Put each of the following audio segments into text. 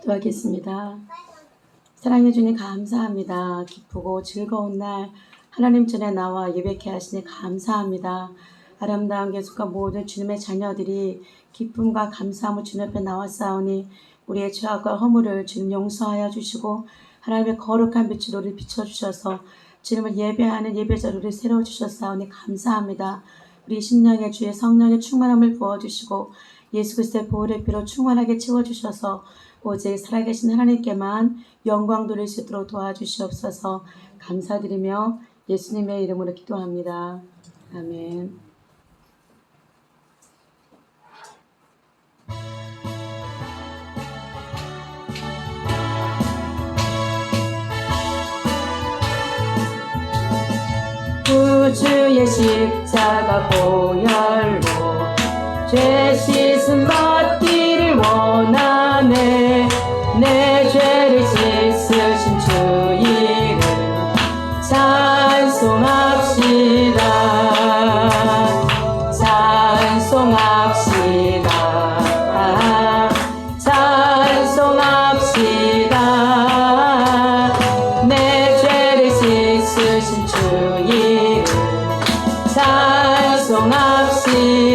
기도하겠습니다. 사랑해 주님 감사합니다. 기쁘고 즐거운 날 하나님 전에 나와 예배케 하시니 감사합니다. 아름다운 계속과 모든 주님의 자녀들이 기쁨과 감사함을 주님 앞에 나왔사오니 우리의 죄악과 허물을 주님 용서하여 주시고 하나님의 거룩한 빛으로 우리를 비춰주셔서 주님을 예배하는 예배자로 우리를 세워주셨사오니 감사합니다. 우리 심령에 주의 성령의 충만함을 부어주시고 예수 그리스도의 보혈의 피로 충만하게 채워주셔서 오직 살아계신 하나님께만 영광 돌릴 수 있도록 도와주시옵소서. 감사드리며 예수님의 이름으로 기도합니다. 아멘. 구주의 십자가 보혈로 죄 씻음 받기를 원하네. 내 죄를 씻으신 주 이름 찬송합시다. 찬송합시다. 찬송합시다. 내 죄를 씻으신 주 이름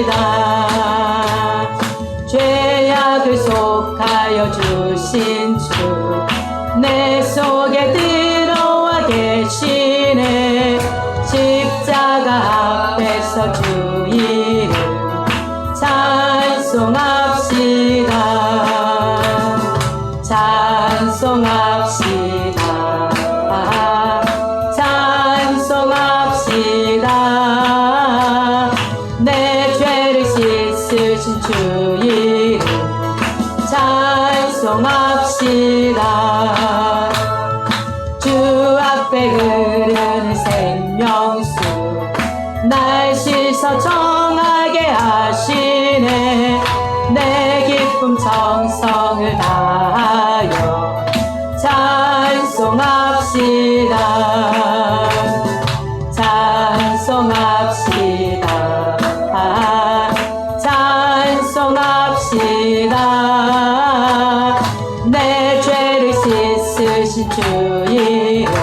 찬송합시다. 죄악을 속하여 주신 주 내 속에 들어와 계시네. 십자가 앞에서 주 이름 찬송합시다. 찬송합시다. 찬송합시다. 내 죄를 씻으신 주 이름 찬송합시다. 주 앞에 흐르는 생명수 날 씻어 정하게 하시네. 내 기쁨 정성을 다하여 찬송합시다. 찬송합시다. 찬송합시다. 내 죄를 씻으신 주 이름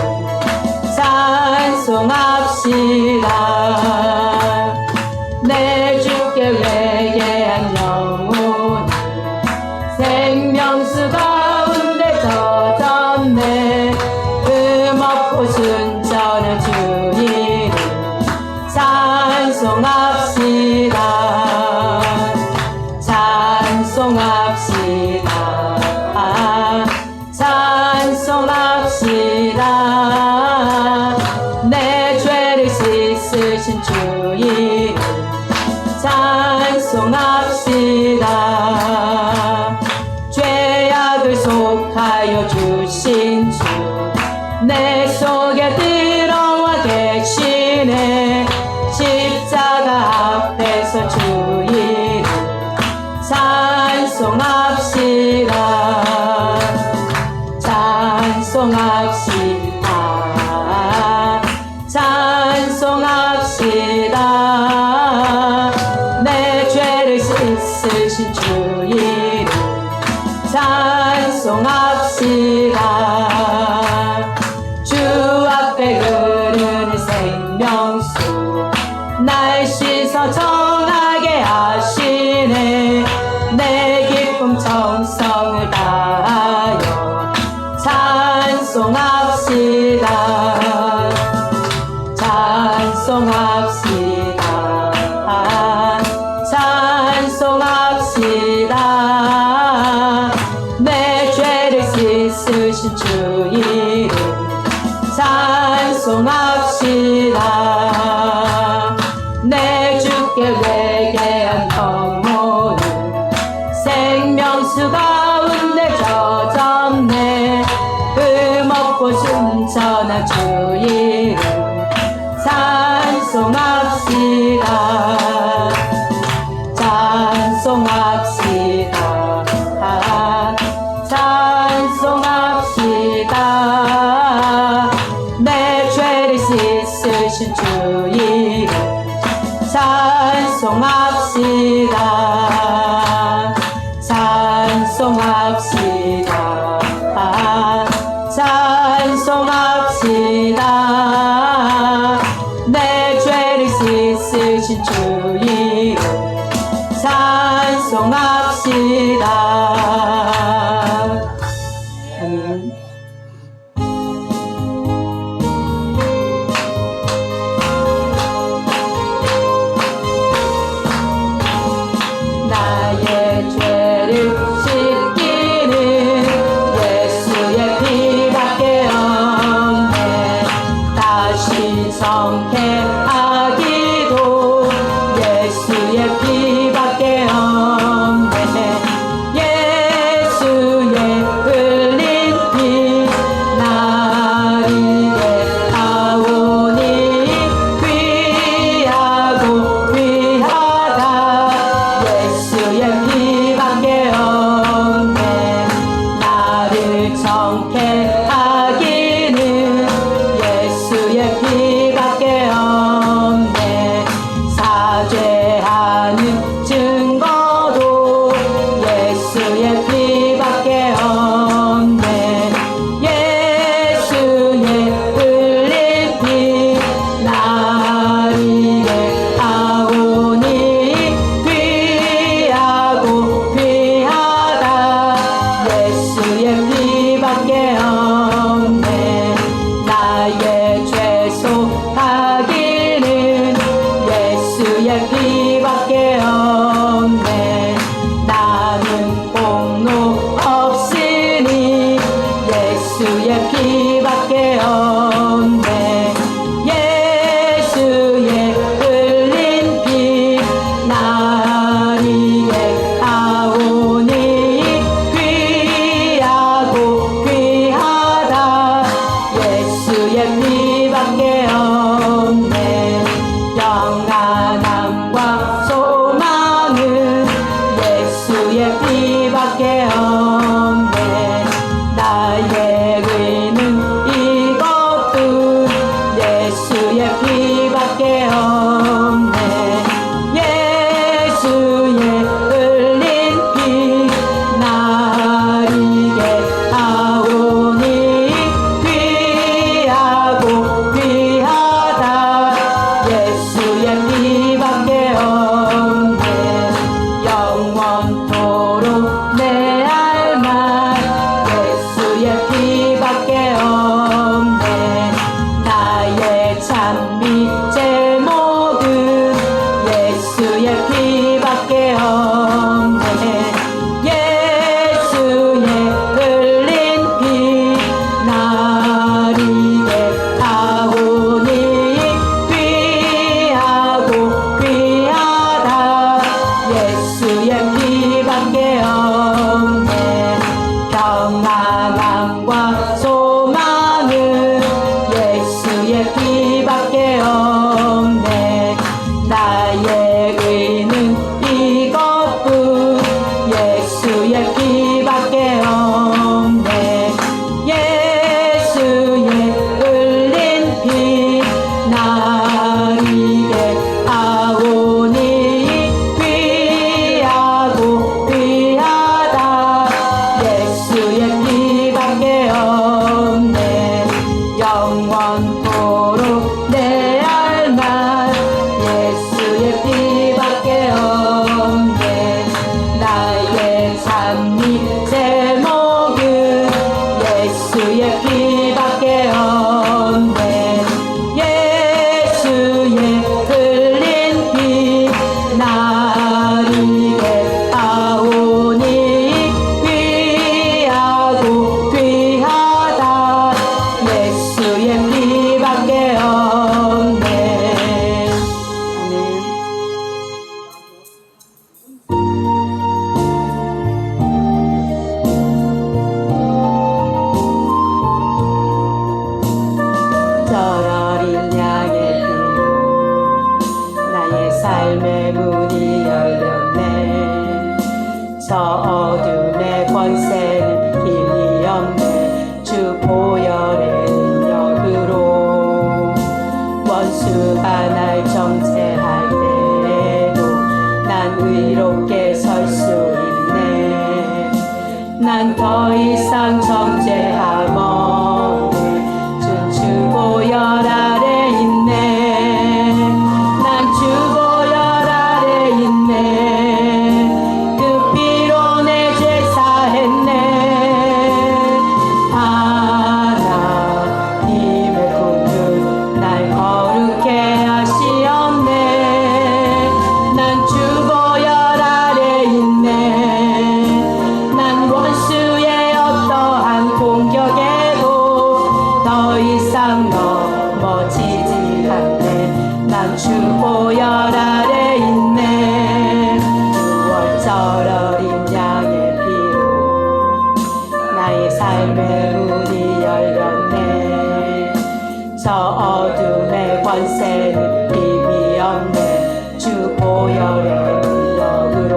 찬송합시다. 내 주께 회개한 영혼이 생명수 가운데 젖었네. 흠없고 순전한 주 이름 찬송합시다. 찬송합시다. 찬송합시다. 내 죄를 씻으신 주 이름 찬송합시다. 죄악을 속하여 주신 주 내 속에 들어와 계시네. 십자가 앞에서 주 이름 찬송합시다. 찬송합시다. 찬송합시다. 내 죄를 씻으신 주 이름 찬송합시다. 주 앞에 흐르는 생명수 날 씻어 정하게 하시네. 내 기쁨 정성을 다하여 찬송합시다. 찬송합시다. 찬송합시다. 내 죄를 씻으신 주 이름 찬송합시다. 내 주께 회개한 영혼은 생명수 가운데 젖었네. 흠없고 순전한 주 이름 찬송합시다. 찬송합시다. 찬송합시다. 명쾌하기는 예수의 피밖에 없네. 사죄하는 증거도 예수의 피밖에 없네. 예수의 흘린 피 나를 위하오니 귀하고 귀하다. 예수의 피밖에 없네. 나의 죄 속하기는 예수의 피밖에 없네. 나는 공로 없으니 예수의 피밖에 없네. 예수의 흘린 피 나를 위하오니 귀하고 귀하다. 예수의 피밖에 없네. 영원함과 소망은 예수의 피밖에 없네. 나의 의는 이것도 예수의 피밖에 없네. 예수의 흘린 피 나를 위하오니 귀하고 귀하다. 예수의 피밖에 없네. 영원토록 내 알만 예수의 피밖에 없네. 나의 찬미 제목은 예수의 피밖에 없네. 예수의 흘린 피 나를 위하오니 귀하고 귀하다. 예수의 피밖에 없네. 평안함과 소망은 예수의 피밖에 없네. 나의 의는 이것뿐 예수의 피밖에 없네. 예수의 흘린 피 나를 위하오니 귀하고 귀하다. 예수의 피밖에 없네. 영원토록 내 알만 예수의 피밖에 없네. 나의 찬미 제목은 예수의 피밖에 없네. 예수의 흘린 피 나를 위하오니 귀하고 귀하다. 예수의 피밖에 없네. 아멘. 저러린 양의 피로 나의 삶의 문이 열렸네. 저 어둠의 권세는 힘이 없네. 주 보혈의 능력으로 원수가 날 정죄할 때에도 난 의롭게 설 수 있네. 난 더 이상 정죄함 없네. 주 보혈 아래 있네. 난 주 보혈 아래 있네. 그 피로 내 죄 사했네. 하나님의 품은 날 거룩해 하시었네. 난 주 보혈 아래 있네. 난 원수의 어떠한 공격에도 더 이상 넘어지지 않네. 난 주 보혈 아래 있네. 6월절 어린 양의 피로 나의 삶의 문이 열렸네. 저 어둠의 권세는 힘이 없네. 주 보혈의 능력으로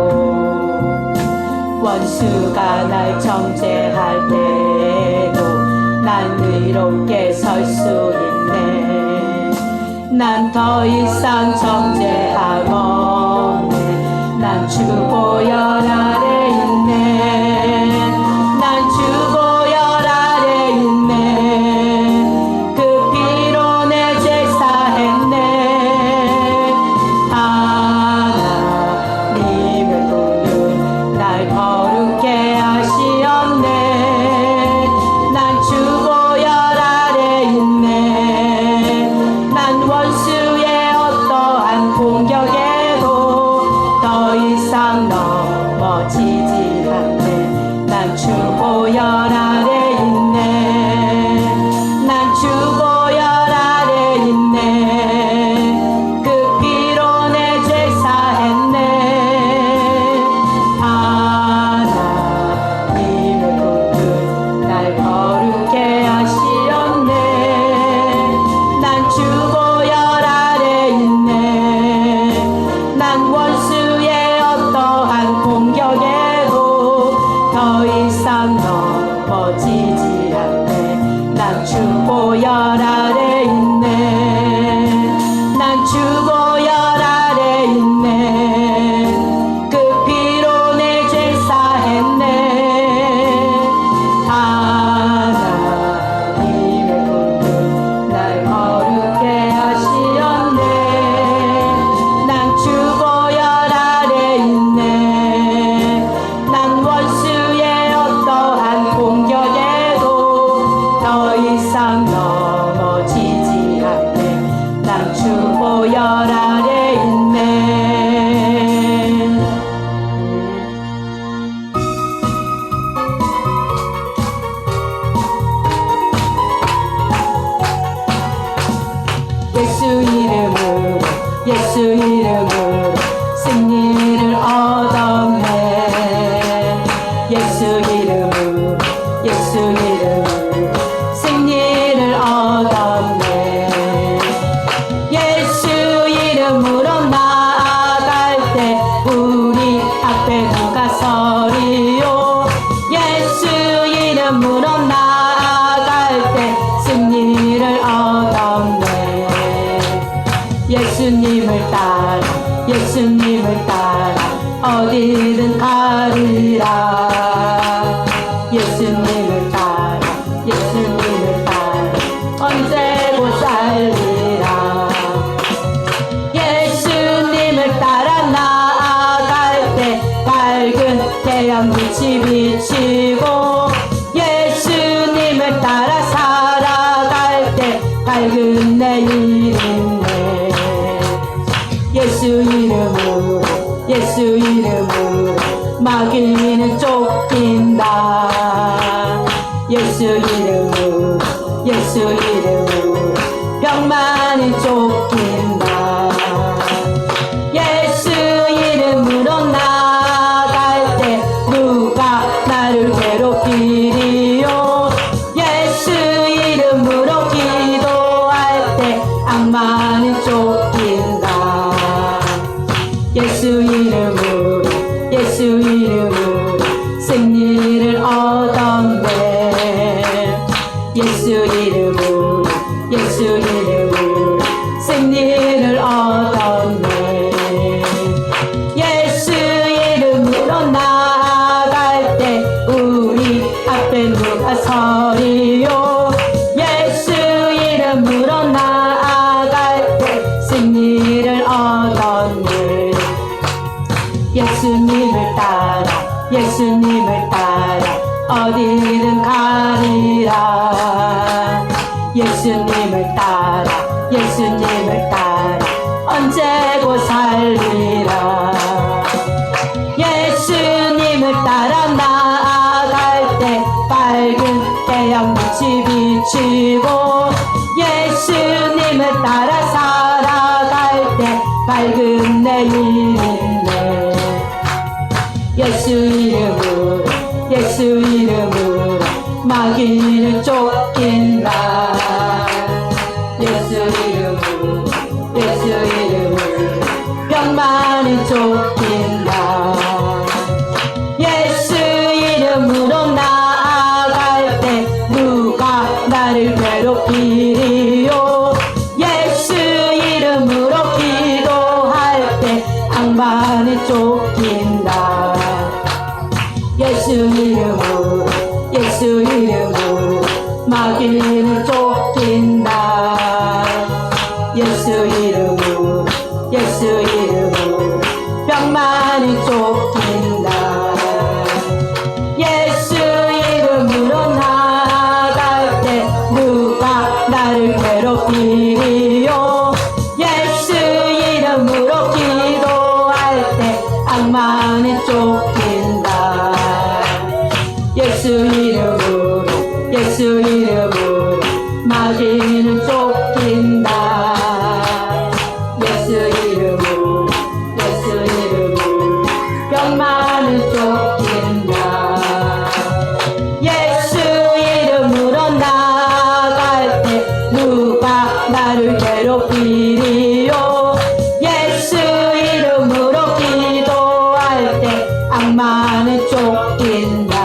원수가 날 정죄할 때에도 난 의롭게 설 수 있네. 난 더 이상 정죄함 없네. 난 주 보혈 아래 있네. 난 주 보혈 아래 있네. 그 피로 내 죄 사했네. 하나님의 공중 날 거룩해 하시었네. 난 주 보혈 아래 있네. 난 원수의 어떠한 공격에도 더 이상 넘어지지 않네. 난 주 보혈 아래 있네. 난 주 보혈 아래 있네. 그 피로 내 죄 사했네. 하나님의 공중 날 거룩해 하시었네. 난 주 보혈 아래 있네. 난 원수의 어떠한 공격에도 더 이상 넘어지지 않네. 난 주 보혈 아래 있네. 난 주 보혈 아래 있네. 그 피로 내 죄 사했네. 하나님의 공중 날 거룩해 하시었네. 난 주 보혈 아래 있네. 난 원수의 어떠한 공격에도 더 이상 넘어지지 않네. 난 주 보혈 아래 있네. 예수 이름으로 예수 이름으로 승리를 얻었네. 예수 이름으로 예수 이름으로 승리를 얻었네. 예수 이름으로 나아갈 때 우리 앞에 누가 서리요. 예수 이름으로 나아갈 때 승리를 얻었네. 예수님을 따라 예수님을 따라 어디든 가리라. 예수님을 따라 예수님을 따라 언제고 살리라. 예수님을 따라 나아갈 때 밝은 태양빛이 비치고 예수님을 따라 살아갈 때 밝은 내일이 있네. 예수 이름으로 예수 이름으로 마귀는 쫓긴다. 예수 이름으로 예수 이름으로 병만이 쫓긴다. 예수 이름으로 나아갈 때 누가 나를 괴롭히리요. 예수 이름으로 기도할 때 악마는 쫓긴다. 예수 이름으로 예수 이름으로 승리를 얻었네. 예수 이름으로 예수 이름으로 승리를 얻었네. 예수 이름으로 나아갈 때 우리 앞에 누가 서리요. 예수 이름으로 나아갈 때 승리를 얻었네. 예수님을 따라 예수님을 따라 어디든 가리라. 예수님을 따라 예수님을 따라 언제고 살리라. 예수님을 따라 나아갈 때 밝은 태양빛이 비치고 예수님을 따라 살아갈 때 밝은 내일이 있네. 예수 이름으로 예수 이름으로 마귀는 쫓긴다. 예수 이름으로 예수 이름으로 병만이 쫓긴다. 예수 이름으로 나아갈 때 누가 예수 이름으로 마귀는 쫓긴다. 예수 이름으로 병만은 쫓긴다. 예수 이름으로 나갈 때 누가 나를 괴롭히리요. 예수 이름으로 기도할 때 악마는 쫓긴다.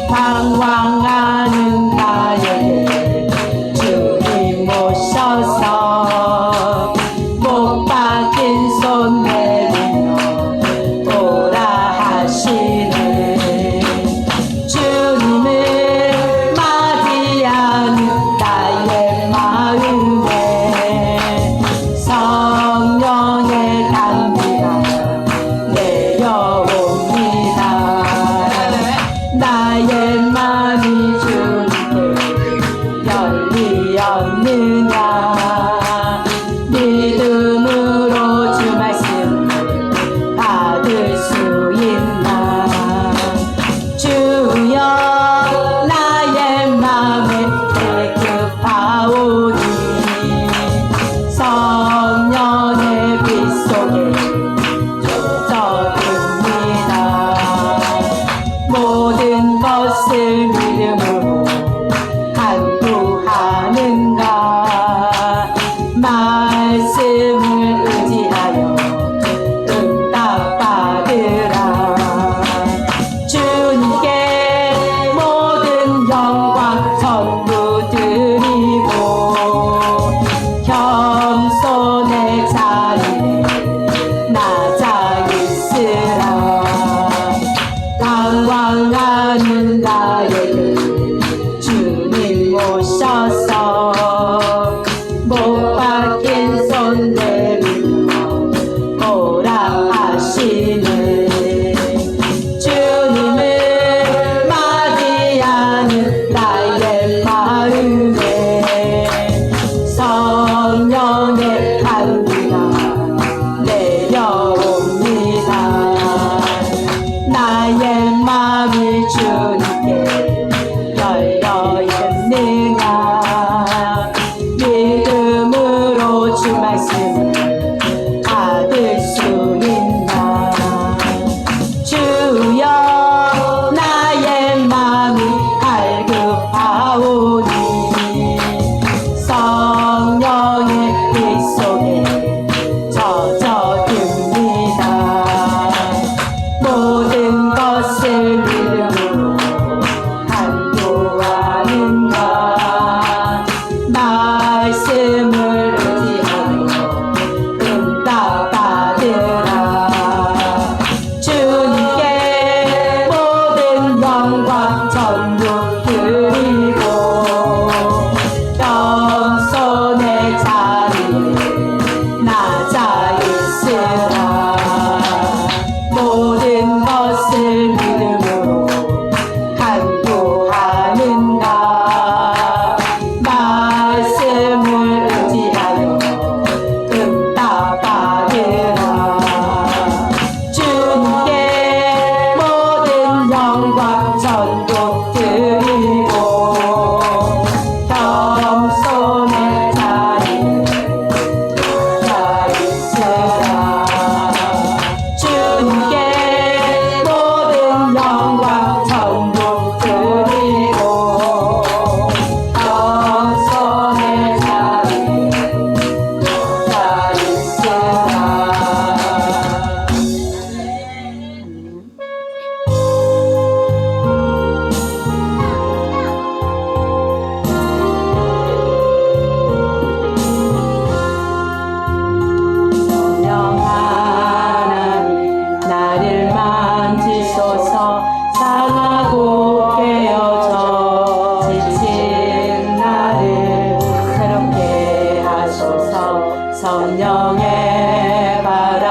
방황하는 나에게 주님 오셔서 못 박힌 손 내밀며 오라 하시네. 주님을 맞이하는 나의 마음에 성령의 감기가 내려옵니다. 나의 마음이 주님께 열리었느냐. 믿음으로 주 말씀을 받을 수 있나. 주여 나의 맘에 급하오니 성령의 빛 속에 젖어듭니다. 모든 것을 믿음으로 간구하는가. 말씀을 의지하여 응답받으라. 주님께 모든 영광 전부 드리고 겸손의 자리에 낮아 있으라. 방황하는 나에게 주님 오셔서 못 박힌 손 내밀며 오라 하시네. 주님을 맞이하는 나의 마음에 성령의 감기가 내려옵니다. 나의 마음이 주님께 열려있느냐. 믿음으로 주 말씀을 받을 수 있나. 주여 나의 마음이 갈급하오니 성령의 빛 속에 젖어듭니다. 모든 것을 믿음으로 간구하는가. 말씀을 의지하여 응답받으라. 주님께 모든 영광 전부 드리고 겸손의 자리에 낮아 있으라. 모든 것을 믿음으로 간구하는가. 말씀을 의지하여 응답받으라. 주님께 모든 영광 전부 드리고 겸손의 자리에 자 있으라. 주님께 모든 영광 전부 드리고 겸손의 자리에 자 있으라. 성령 하나님 나를 만지소서. 상하고 깨어져 지친 나를 새롭게 하소서. 성령의 바람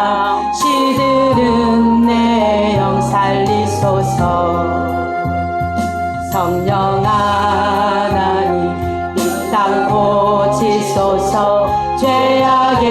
시들은 내 영 살리소서. 성령 하나님 이 땅 고치소서. 죄악의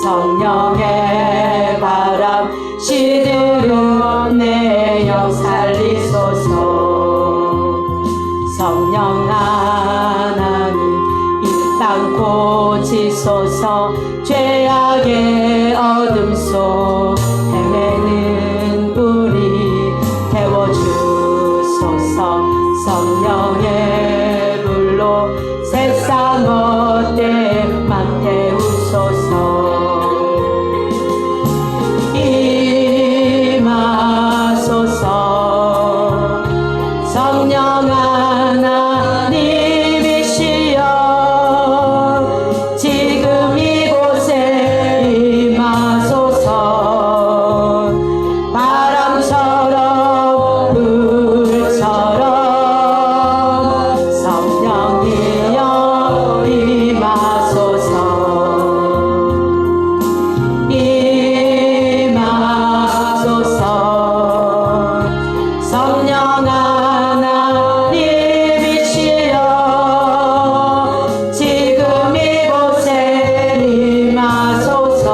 성령의 바람 시들은 내 영 살리소서. 성령 하나님 이 땅 고치소서. 죄악의 어둠 속 헤매는 우리 태워주소서. 성령의 불로 세상 헛되만 태우소서. 임하소서. 성령 하나님이시여 지금 이곳에 임하소서. 바람처럼 불처럼 성령이여 임하소서. 임하소서. 성령 하나님이시여 지금 이곳에 임하소서.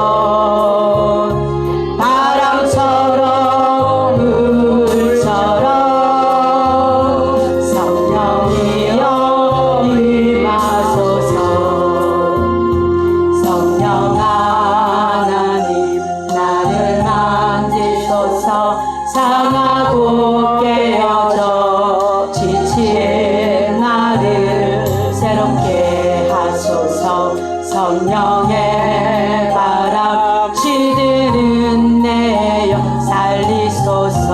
바람처럼 불처럼 성령이여 임하소서. 성령 하나님 나를 만지소서. 상하고 깨어져 지친 나를 새롭게 하소서. 성령의 바람 시들은 내 영 살리소서.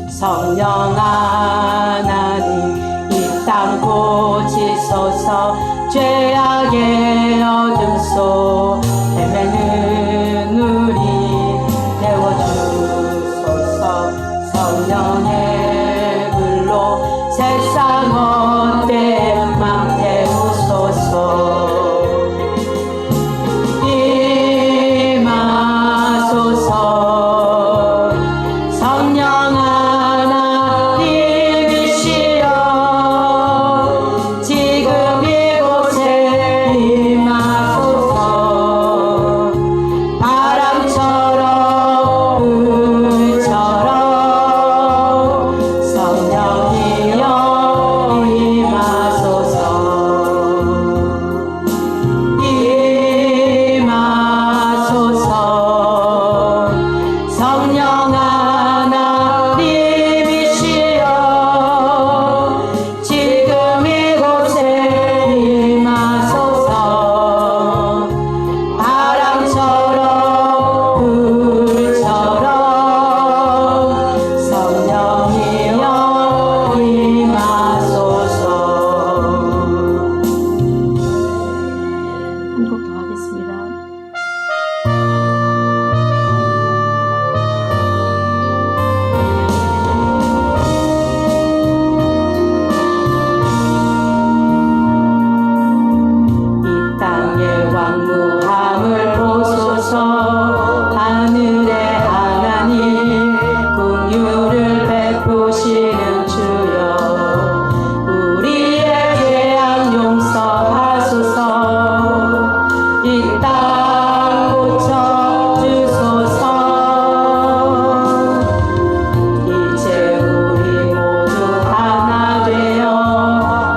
성령 하나님 이 땅 고치소서. 죄악의 어둠 속 헤매는 우리 태워주소서. 성령의 불로 세상 헛되만 태우소서. 임하소서. 성령 하나님이시여 지금 이곳에 임하소서. 바람처럼 불처럼 성령이여 임하소서. 임하소서. 성령 하나님이시여 지금 이곳에 임하소서. 바람처럼 불처럼 성령이여 임하소서. 한 곡 더 하겠습니다. 이 땅의 왕무함을 보소서. 하늘의 하나님 긍휼을 베푸시는 주여 우리의 죄악 용서하소서. 이 땅 고쳐주소서. 이제 우리 모두 하나 되어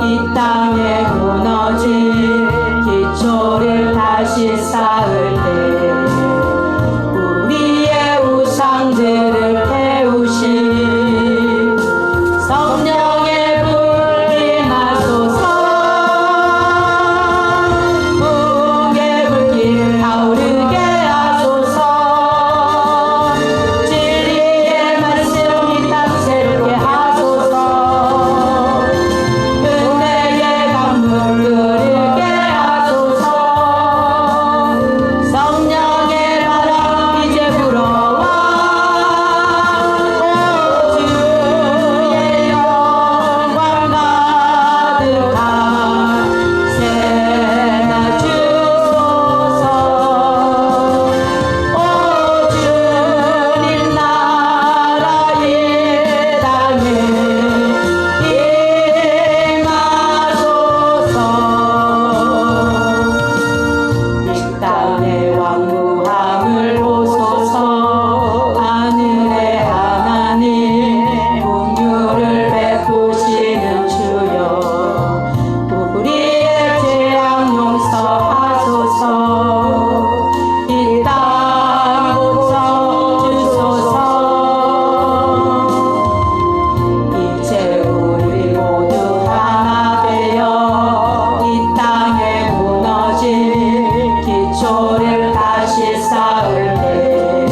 이 땅에 무너진 기초를 다시 쌓을 때 우리의 우상들을 태우신 성령의 불 임하소서. 붕괴 불길 타오르게 하소서. 진리의 말씀 이 땅 새롭게 하소서. 은혜의 강물 흐르게 하소서. 성령 성소를 다시 쌓을 때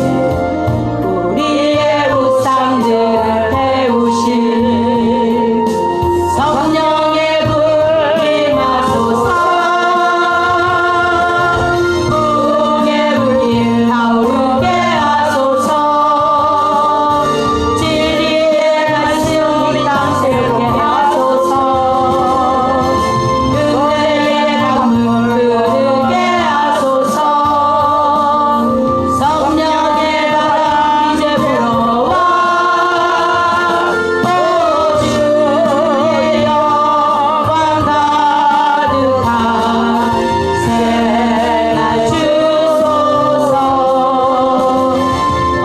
우리의 우상들을 태우신 성령의 불 임하소서. 부흥의 불길 타오르게 하소서. 진리의 말씀 우리 땅 새롭게 하소서. 은혜의 강물 흐르게 하소서. 성령의 바람 이제 불어와. 오 주의 영광 가득한 새날 주소서. 오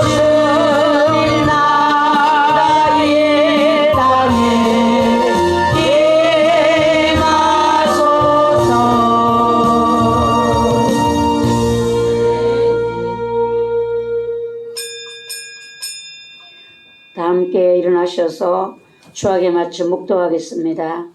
주님 나라 이 땅에 임하소서. 다 함께 일어나셔서 주악에 맞춰 묵도하겠습니다.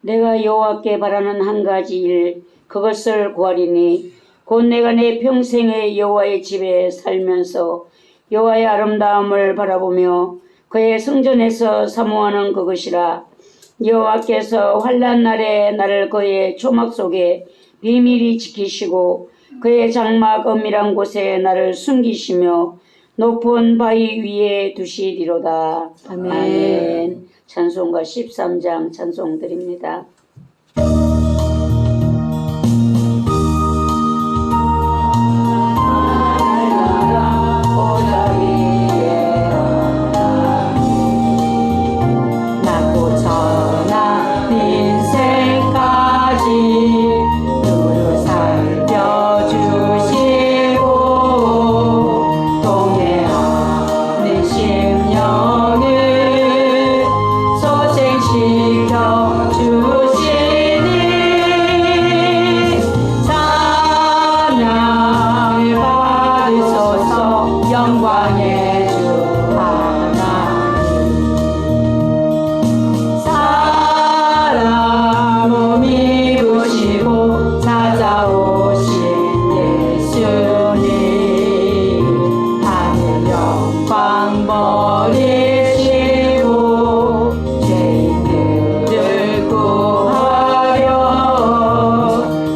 내가 여호와께 바라는 한 가지 일 그것을 구하리니 곧 내가 내 평생의 여호와의 집에 살면서 여호와의 아름다움을 바라보며 그의 성전에서 사모하는 그것이라. 여호와께서 환난 날에 나를 그의 초막 속에 비밀히 지키시고 그의 장막 엄밀한 곳에 나를 숨기시며 높은 바위 위에 두시리로다. 아멘. 찬송가 13장 찬송 드립니다. 낮고 천한 인생까지 두루 살펴주시고 동해하는 심령을 소생시켜 주시니 찬양을 받으소서. 영광의 주 하나님 사람 몸 입으시고 찾아오신 예수님 하늘 영광 버리시고 죄인들을 구하려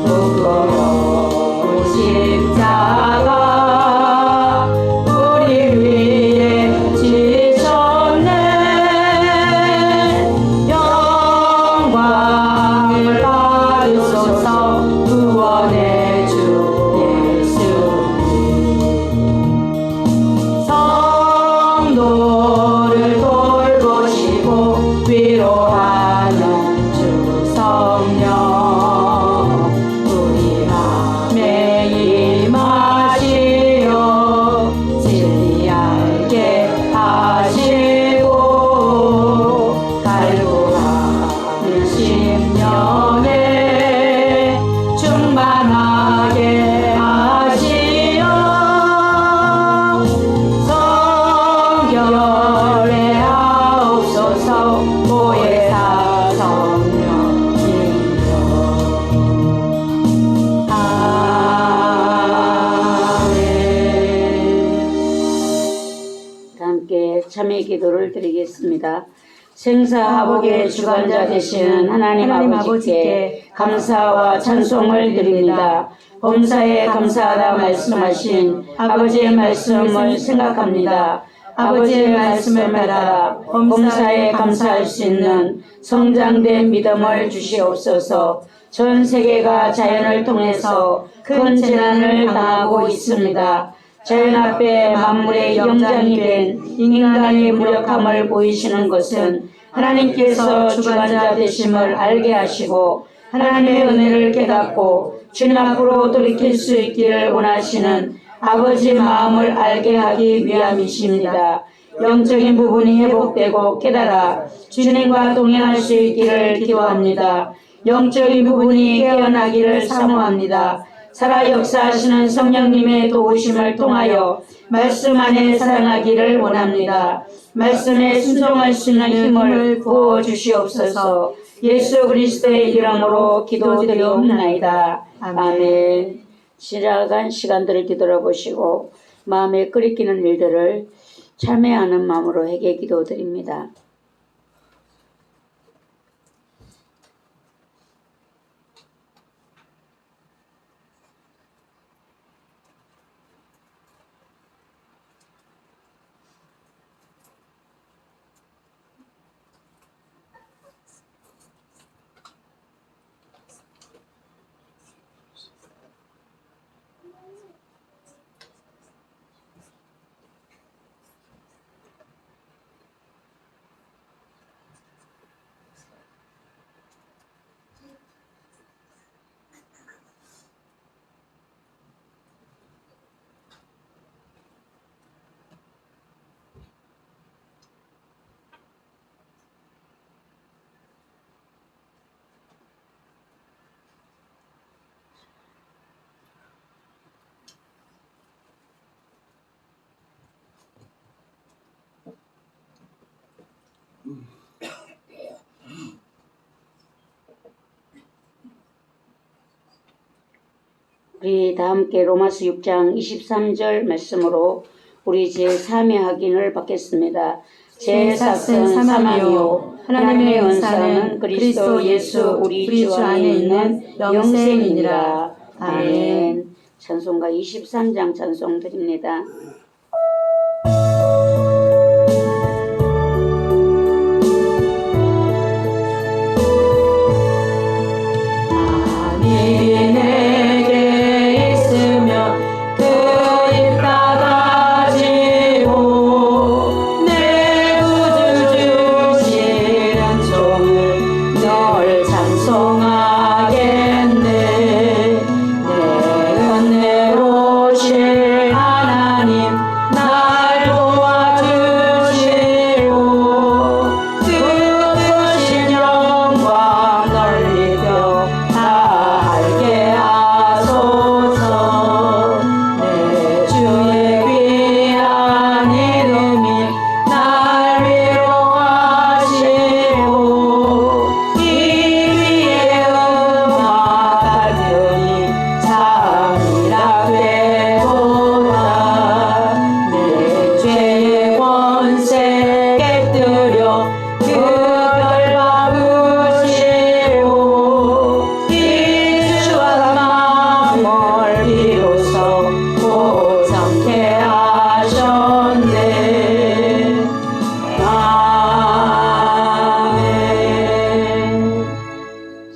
무거운 십자가 우리 위에 지셨네. 영광을 받으소서. 구원의 주 예수님 성도를 돌보시고 위로하는 주 성령 우리 맘에 임하시어 진리 알게 하시고 갈구하는 심령에 충만하게 하시어 성결에 하옵소서. 보혜사 성령이여 아멘. 함께 참회 기도를 드리겠습니다. 생사하복의 주관자 되시는 하나님 아버지께 감사와 찬송을 드립니다. 범사에 감사하다 말씀하신 아버지의 말씀을 생각합니다. 아버지의 말씀을 따라 범사에 감사할 수 있는 성장된 믿음을 주시옵소서. 전 세계가 자연을 통해서 큰 재난을 당하고 있습니다. 자연 앞에 만물의 영장이 된 인간의 무력함을 보이시는 것은 하나님께서 주관자 되심을 알게 하시고 하나님의 은혜를 깨닫고 주님 앞으로 돌이킬 수 있기를 원하시는 아버지의 마음을 알게 하기 위함이십니다. 영적인 부분이 회복되고 깨달아 주님과 동행할 수 있기를 기도합니다. 영적인 부분이 깨어나기를 사모합니다. 살아 역사하시는 성령님의 도우심을 통하여 말씀 안에 살아나기를 원합니다. 말씀에 순종할 수 있는 힘을 부어 주시옵소서. 예수 그리스도의 이름으로 기도드리옵나이다. 아멘. 지나간 시간들을 뒤돌아보시고 마음에 끓이기는 일들을 참회하는 마음으로 회개 기도드립니다. 우리 다 함께 로마서 6장 23절 말씀으로 우리 제3의 확인을 받겠습니다. 제 삭은 사망이요 하나님의 은사는 그리스도 예수 우리 주 안에 있는 영생이니라. 아멘. 찬송가 23장 찬송 드립니다.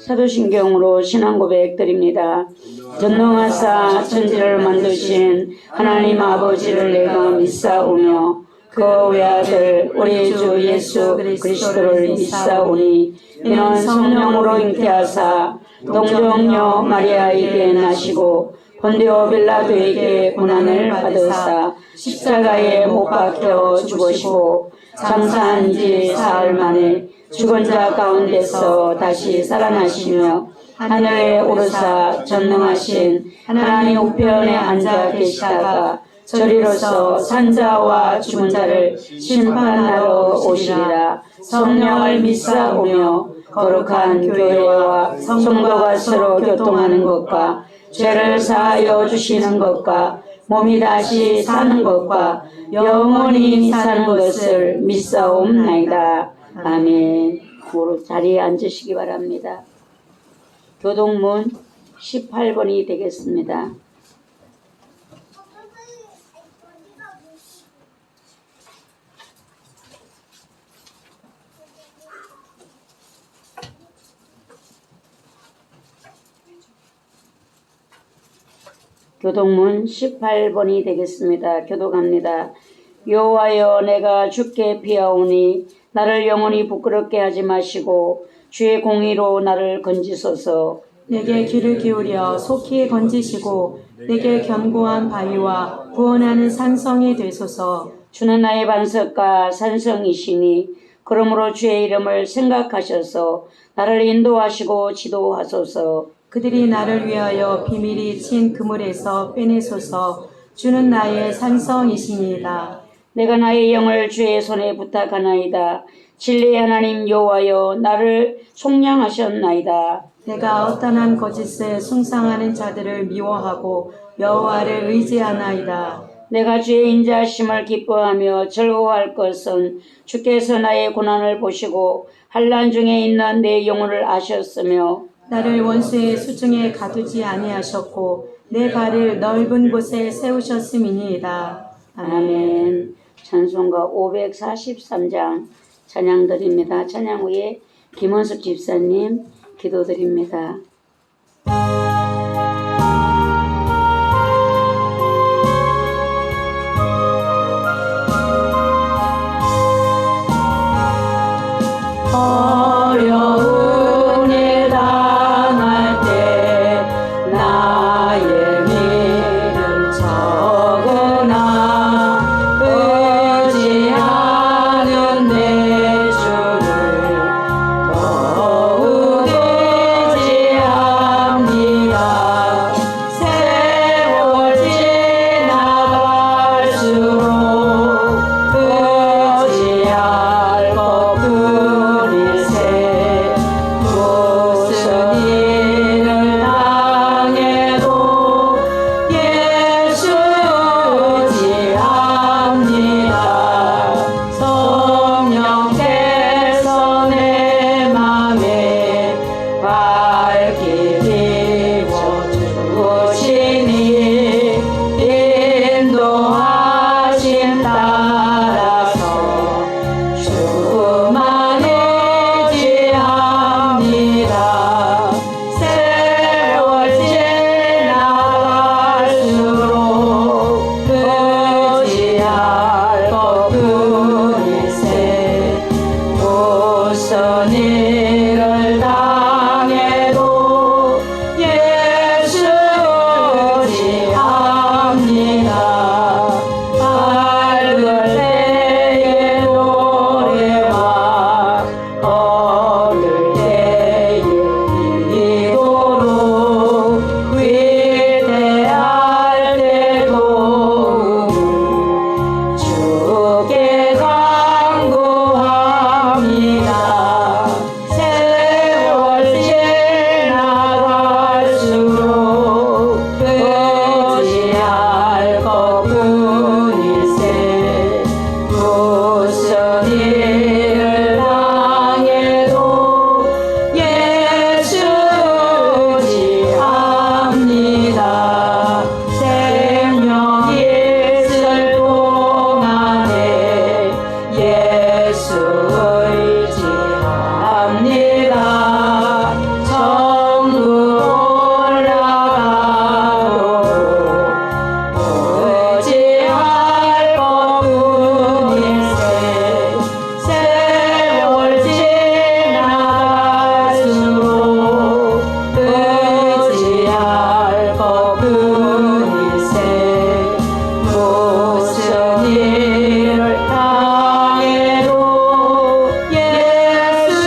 사도신경으로 신앙 고백 드립니다. 전능하사 천지를 만드신 하나님 아버지를 내가 믿사오며 그 외아들 우리 주 예수 그리스도를 믿사오니 이는 성령으로 잉태하사 동정녀 마리아에게 나시고 본디오 빌라도에게 고난을 받으사 십자가에 못 박혀 죽으시고 장사한 지 사흘 만에 죽은 자 가운데서 다시 살아나시며 하늘에 오르사 전능하신 하나님 우편에 앉아 계시다가 저리로서 산자와 죽은 자를 심판하러 오시리라. 성령을 믿사오며 거룩한 교회와 성도가 서로 교통하는 것과 죄를 사하여 주시는 것과 몸이 다시 사는 것과 영원히 사는 것을 믿사옵나이다. 아멘. 자리에 앉으시기 바랍니다. 교동문 18번이 되겠습니다. 교독문 18번이 되겠습니다. 교독합니다. 여호와여, 내가 주께 피하오니 나를 영원히 부끄럽게 하지 마시고 주의 공의로 나를 건지소서. 내게 귀를 기울여 속히 건지시고 내게 견고한 바위와 구원하는 산성이 되소서. 주는 나의 반석과 산성이시니 그러므로 주의 이름을 생각하셔서 나를 인도하시고 지도하소서. 그들이 나를 위하여 비밀이 친 그물에서 빼내소서. 주는 나의 산성이시니이다. 내가 나의 영을 주의 손에 부탁하나이다. 진리의 하나님 여호와여, 나를 속량하셨나이다. 내가 어떠한 거짓에 숭상하는 자들을 미워하고 여호와를 의지하나이다. 내가 주의 인자하심을 기뻐하며 즐거워할 것은 주께서 나의 고난을 보시고 환난 중에 있는 내 영혼을 아셨으며 나를 원수의 수중에 가두지 아니하셨고 내 발을 넓은 곳에 세우셨음이니이다. 아멘. 찬송가 543장 찬양 드립니다. 찬양 후에 김원숙 집사님 기도드립니다. 어려운 일 당할 때 나의 믿음 적으나 의지하는 내 주를 더욱 의지합니다. 세월 지나갈수록 의지할 것뿐일세. 무슨 일을 당해도 예수 의지합니다. 성령께서 내 맘에 밝히 비춰주시니 인도하심 따라서 주만 의지합니다. 세월 지나갈수록 의지할 것뿐일세. 무슨 일을 당해도 예수 의지합니다. 밝을 때의 노래와 어릴 때의 기도로 위대할 때도 주께 간구합니다. 세월 지나갈수록 의지할 것뿐일세. 무슨 일을 당해도 예수 의지합니다. 생명 있을 동안에 예수 의지합니다. 천국 올라가도록 의지할 것뿐일세. 세월 지나갈수록 의지할 것뿐일세. 무슨 일을 당해도 예수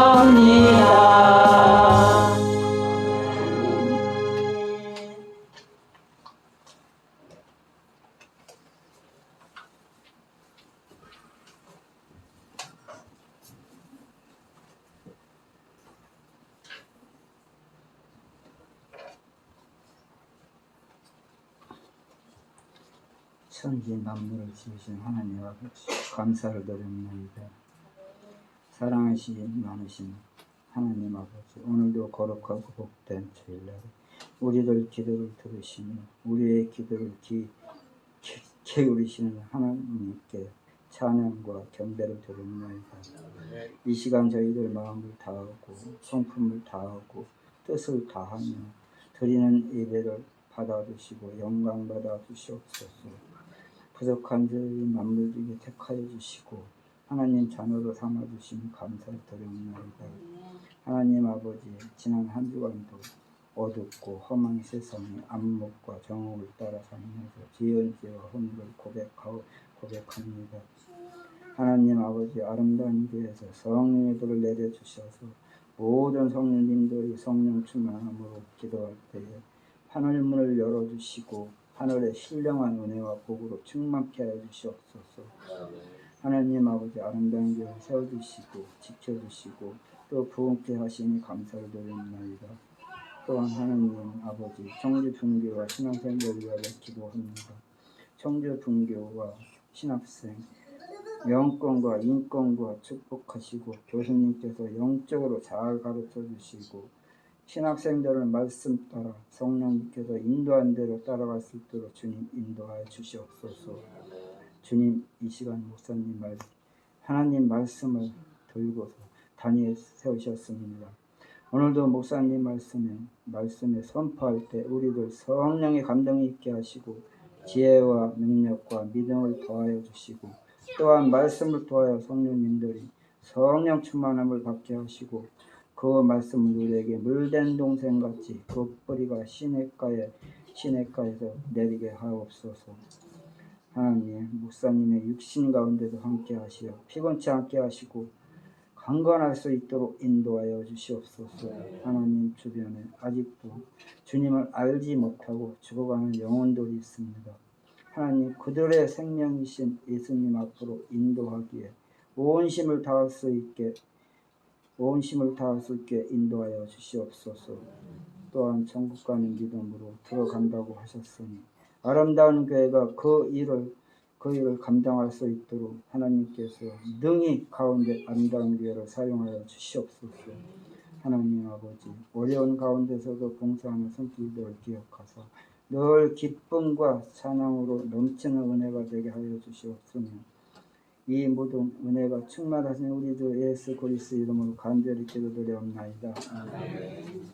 의지합니다. 천지 만물을 지으신 하나님 아버지 감사를 드립니다. 사랑하시기 많으신 하나님 아버지, 오늘도 거룩하고 복된 주일날 우리들 기도를 들으시며 우리의 기도를 기울이시는 하나님께 찬양과 경배를 드립니다. 이 시간 저희들 마음을 다하고 성품을 다하고 뜻을 다하며 드리는 예배를 받아주시고 영광 받아 주시옵소서. 부족한 저희 만물 중에 택하여 주시고 하나님 자녀로 삼아 주시니 감사드립니다. 하나님 아버지, 지난 한 주간도 어둡고 험한 세상에 안목과 정욕을 따라 살면서 지은 죄와 허물을 고백합니다. 하나님 아버지, 아름다운 교회에서 성령의 불을 내려주셔서 모든 성령님들이 성령 충만함으로 기도할 때에 하늘 문을 열어주시고 하늘의 신령한 은혜와 복으로 충만케 하여 주시옵소서. 하나님 아버지, 아름다운 교회 세워주시고 지켜주시고 또 부흥케 하시니 감사를 드립니다. 또한 하나님 아버지, 청주 분교와 신학생들 위하여 기도합니다. 청주 분교와 신학생 영권과 인권과 축복하시고 교수님께서 영적으로 잘 가르쳐 주시고 신학생들을 말씀 따라 성령님께서 인도한 대로 따라갈 수 있도록 주님 인도하여 주시옵소서. 주님, 이 시간 목사님 하나님 말씀을 들고서 단위에 세우셨습니다. 오늘도 목사님 말씀에 선포할 때 우리들 성령의 감동이 있게 하시고 지혜와 능력과 믿음을 더하여 주시고 또한 말씀을 통하여 성령님들이 성령 충만함을 받게 하시고 그 말씀을 우리에게 물된 동생같이 그 뿌리가 시냇가에서 내리게 하옵소서. 하나님, 목사님의 육신 가운데도 함께 하시어 피곤치 않게 하시고 강건할 수 있도록 인도하여 주시옵소서. 하나님, 주변에 아직도 주님을 알지 못하고 죽어가는 영혼들이 있습니다. 하나님, 그들의 생명이신 예수님 앞으로 인도하기에 온 힘을 다할 수 있게 인도하여 주시옵소서. 또한 천국 가는 믿음으로 들어간다고 하셨으니 아름다운 교회가 그 일을 감당할 수 있도록 하나님께서 능히 가운데 아름다운 교회를 사용하여 주시옵소서. 하나님 아버지, 어려운 가운데서도 봉사하는 손길들을 기억하사 늘 기쁨과 찬양으로 넘치는 은혜가 되게 하여 주시옵소서. 이 모든 은혜가 충만하신 우리 주 예수 그리스도 이름으로 간절히 기도드리옵나이다. 아멘.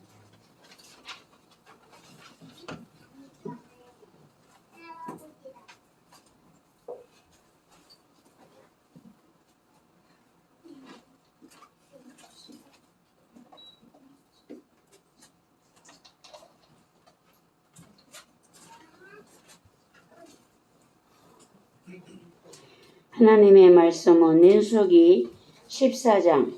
하나님의 말씀은 민수기 14장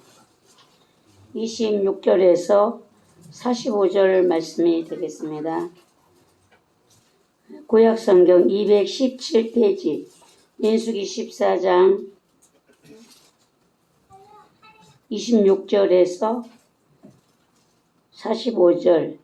26절에서 45절 말씀이 되겠습니다. 구약성경 217페이지 민수기 14장 26절에서 45절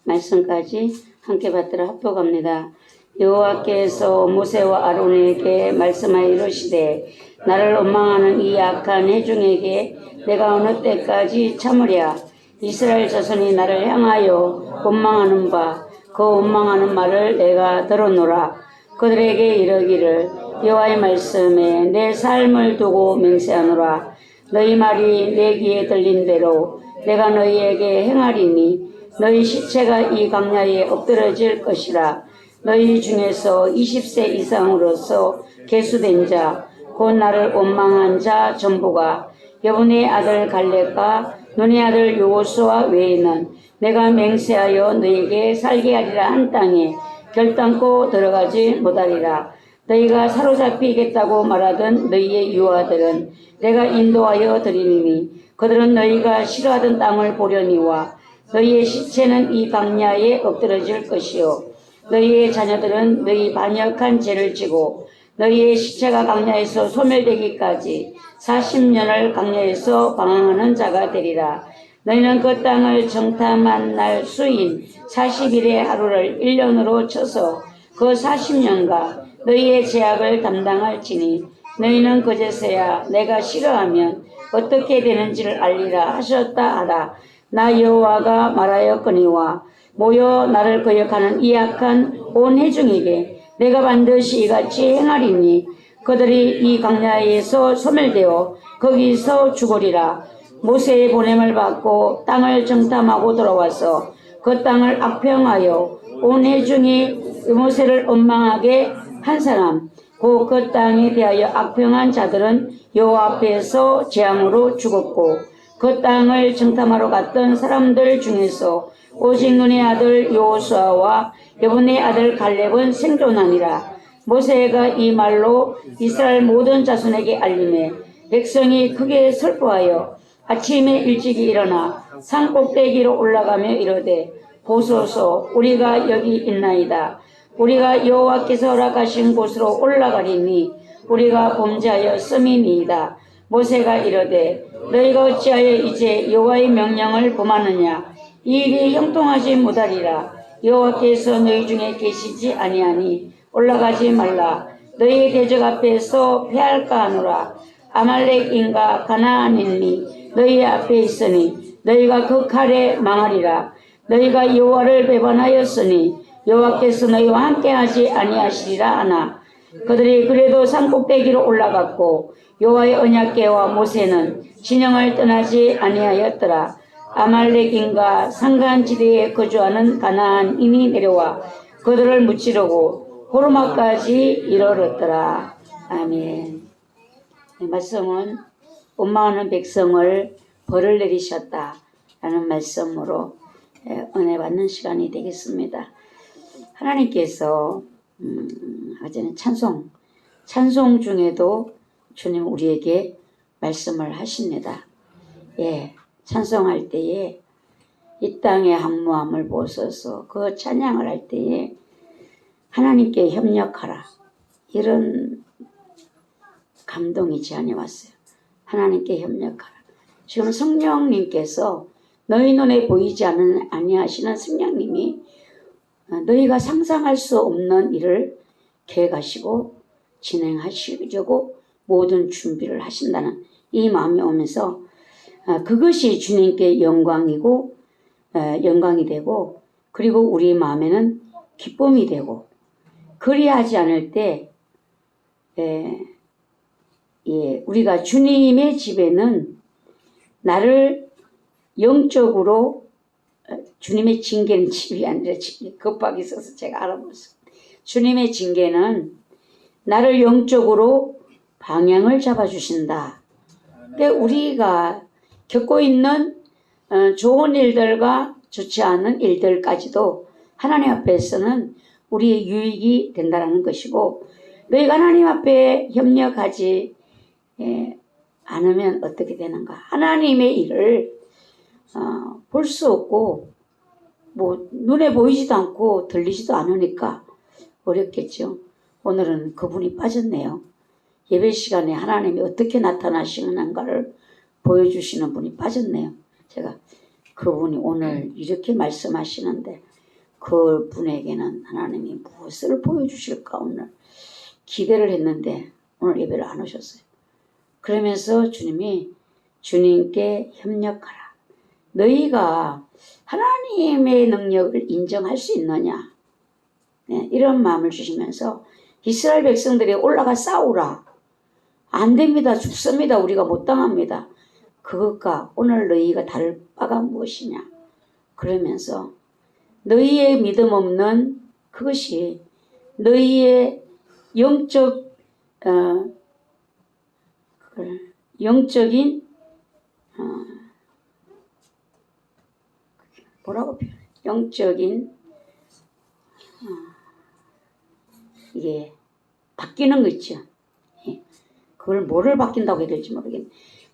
말씀까지 함께 받들어 합독합니다. 여호와께서 모세와 아론에게 말씀하여 이르시되 나를 원망하는 이 악한 회중에게 내가 어느 때까지 참으랴. 이스라엘 자손이 나를 향하여 원망하는 바 그 원망하는 말을 내가 들었노라. 그들에게 이르기를 여호와의 말씀에 내 삶을 두고 맹세하노라. 너희 말이 내 귀에 들린 대로 내가 너희에게 행하리니 너희 시체가 이 광야에 엎드러질 것이라. 너희 중에서 20세 이상으로서 계수된 자, 곧 나를 원망한 자 전부가 여분의 아들 갈렙과 눈의 아들 여호수아 외에는 내가 맹세하여 너희에게 살게 하리라 한 땅에 결단코 들어가지 못하리라. 너희가 사로잡히겠다고 말하던 너희의 유아들은 내가 인도하여 드리니 그들은 너희가 싫어하던 땅을 보려니와 너희의 시체는 이 광야에 엎드러질 것이요 너희의 자녀들은 너희 반역한 죄를 지고 너희의 시체가 광야에서 소멸되기까지 40년을 광야에서 방황하는 자가 되리라. 너희는 그 땅을 정탐한 날 수인 40일의 하루를 1년으로 쳐서 그 40년간 너희의 죄악을 담당할지니 너희는 그제서야 내가 싫어하면 어떻게 되는지를 알리라 하셨다 하라. 나 여호와가 말하였거니와 모여 나를 거역하는 이 악한 온 회중에게 내가 반드시 이같이 행하리니 그들이 이 광야에서 소멸되어 거기서 죽으리라. 모세의 보냄을 받고 땅을 정탐하고 돌아와서 그 땅을 악평하여 온 회중이 모세를 원망하게 한 사람 곧 그 땅에 대하여 악평한 자들은 여호와 앞에서 재앙으로 죽었고 그 땅을 정탐하러 갔던 사람들 중에서 오직 눈의 아들 여호수아와 여분의 아들 갈렙은 생존하니라. 모세가 이 말로 이스라엘 모든 자손에게 알림해 백성이 크게 슬퍼하여 아침에 일찍이 일어나 산 꼭대기로 올라가며 이르되 보소서 우리가 여기 있나이다. 우리가 여호와께서 허락하신 곳으로 올라가리니 우리가 범죄하여 씀이니이다. 모세가 이르되 너희가 어찌하여 이제 여호와의 명령을 범하느냐. 이 일이 형통하지 못하리라. 여호와께서 너희 중에 계시지 아니하니 올라가지 말라. 너희의 대적 앞에서 패할까 하노라. 아말렉인과 가나안인이 너희 앞에 있으니 너희가 그 칼에 망하리라. 너희가 여호와를 배반하였으니 여호와께서 너희와 함께하지 아니하시리라 하나. 그들이 그래도 산꼭대기로 올라갔고 여호와의 언약궤와 모세는 진영을 떠나지 아니하였더라. 아말렉인과 산간지대에 거주하는 가나안인이 내려와 그들을 무찌르고 호르마까지 이르렀더라. 아멘. 이 말씀은 원망하는 백성을 벌을 내리셨다라는 말씀으로 은혜 받는 시간이 되겠습니다. 하나님께서 어제는 찬송 중에도 주님 우리에게 말씀을 하십니다. 예, 찬송할 때에 이 땅의 한무함을 보소서 그 찬양을 할 때에 하나님께 협력하라 이런 감동이 제 안에 왔어요. 하나님께 협력하라. 지금 성령님께서 너희 눈에 보이지 아니하시는 성령님이 너희가 상상할 수 없는 일을 계획하시고 진행하시려고 모든 준비를 하신다는 이 마음이 오면서 그것이 주님께 영광이고 영광이 되고 그리고 우리 마음에는 기쁨이 되고 그리하지 않을 때 우리가 주님의 집에는 나를 영적으로 주님의 징계는 집이 아니라 집이 급하게 있어서 제가 알아봤어요. 주님의 징계는 나를 영적으로 방향을 잡아주신다. 그러니까 우리가 겪고 있는 좋은 일들과 좋지 않은 일들까지도 하나님 앞에서는 우리의 유익이 된다는 것이고 너희가 하나님 앞에 협력하지 않으면 어떻게 되는가. 하나님의 일을 볼 수 없고 뭐 눈에 보이지도 않고 들리지도 않으니까 어렵겠죠. 오늘은 그분이 빠졌네요. 예배 시간에 하나님이 어떻게 나타나시는가를 보여주시는 분이 빠졌네요. 제가 그분이 오늘 이렇게 말씀하시는데 그 분에게는 하나님이 무엇을 보여주실까 오늘 기대를 했는데 오늘 예배를 안 오셨어요. 그러면서 주님께 협력하라. 너희가 하나님의 능력을 인정할 수 있느냐. 네, 이런 마음을 주시면서 이스라엘 백성들이 올라가 싸우라. 안 됩니다. 죽습니다. 우리가 못 당합니다. 그것과 오늘 너희가 다를 바가 무엇이냐. 그러면서 너희의 믿음 없는 그것이 너희의 영적인 뭐라고 표현해? 영적인 이게 바뀌는 거 있죠. 그걸 뭐를 바뀐다고 해야 될지 모르겠네.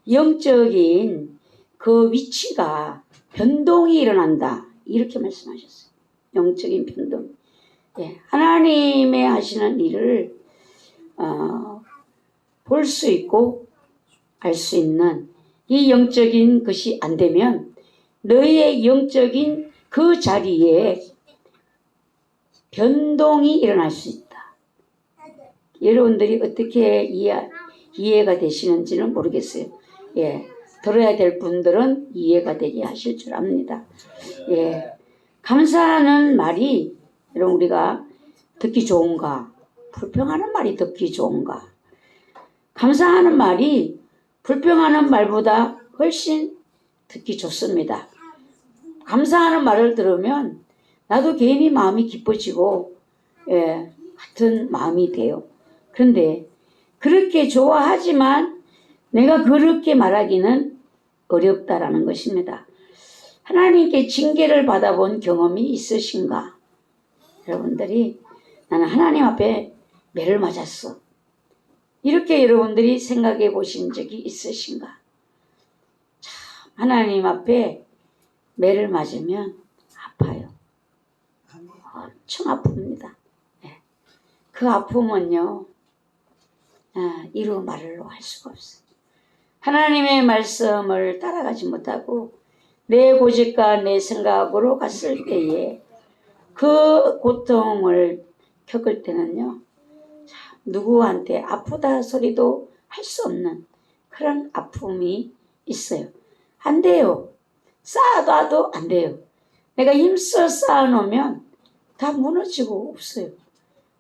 영적인 그 위치가 변동이 일어난다. 이렇게 말씀하셨어요. 영적인 변동. 하나님의 하시는 일을 볼 수 있고 알 수 있는 이 영적인 것이 안 되면 너희의 영적인 그 자리에 변동이 일어날 수 있다. 여러분들이 어떻게 이해가 되시는지는 모르겠어요. 들어야 될 분들은 이해가 되게 하실 줄 압니다. 감사하는 말이 여러분 우리가 듣기 좋은가? 불평하는 말이 듣기 좋은가? 감사하는 말이 불평하는 말보다 훨씬 듣기 좋습니다. 감사하는 말을 들으면 나도 괜히 마음이 기뻐지고 같은 마음이 돼요. 그런데 그렇게 좋아하지만 내가 그렇게 말하기는 어렵다라는 것입니다. 하나님께 징계를 받아본 경험이 있으신가? 여러분들이 나는 하나님 앞에 매를 맞았어. 이렇게 여러분들이 생각해 보신 적이 있으신가? 참, 하나님 앞에 매를 맞으면 아파요. 엄청 아픕니다. 그 아픔은요, 이루 말로 할 수가 없어요. 하나님의 말씀을 따라가지 못하고 내 고집과 내 생각으로 갔을 때에 그 고통을 겪을 때는요, 누구한테 아프다 소리도 할 수 없는 그런 아픔이 있어요. 안 돼요. 쌓아놔도 안 돼요. 내가 힘써 쌓아놓으면 다 무너지고 없어요.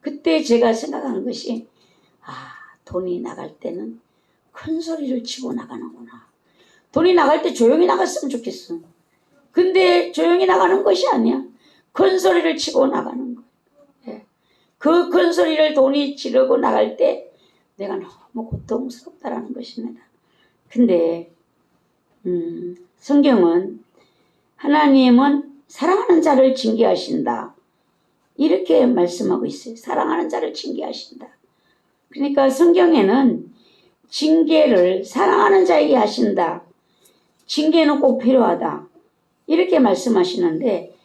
그때 제가 생각한 것이 돈이 나갈 때는 큰 소리를 치고 나가는구나. 돈이 나갈 때 조용히 나갔으면 좋겠어. 근데 조용히 나가는 것이 아니야. 큰 소리를 치고 나가는 거예요. 그 큰 소리를 돈이 지르고 나갈 때 내가 너무 고통스럽다라는 것입니다. 근데 성경은 하나님은 사랑하는 자를 징계하신다. 이렇게 말씀하고 있어요. 사랑하는 자를 징계하신다. 그러니까 성경에는 징계를 사랑하는 자에게 하신다. 징계는 꼭 필요하다. 이렇게 말씀하시는데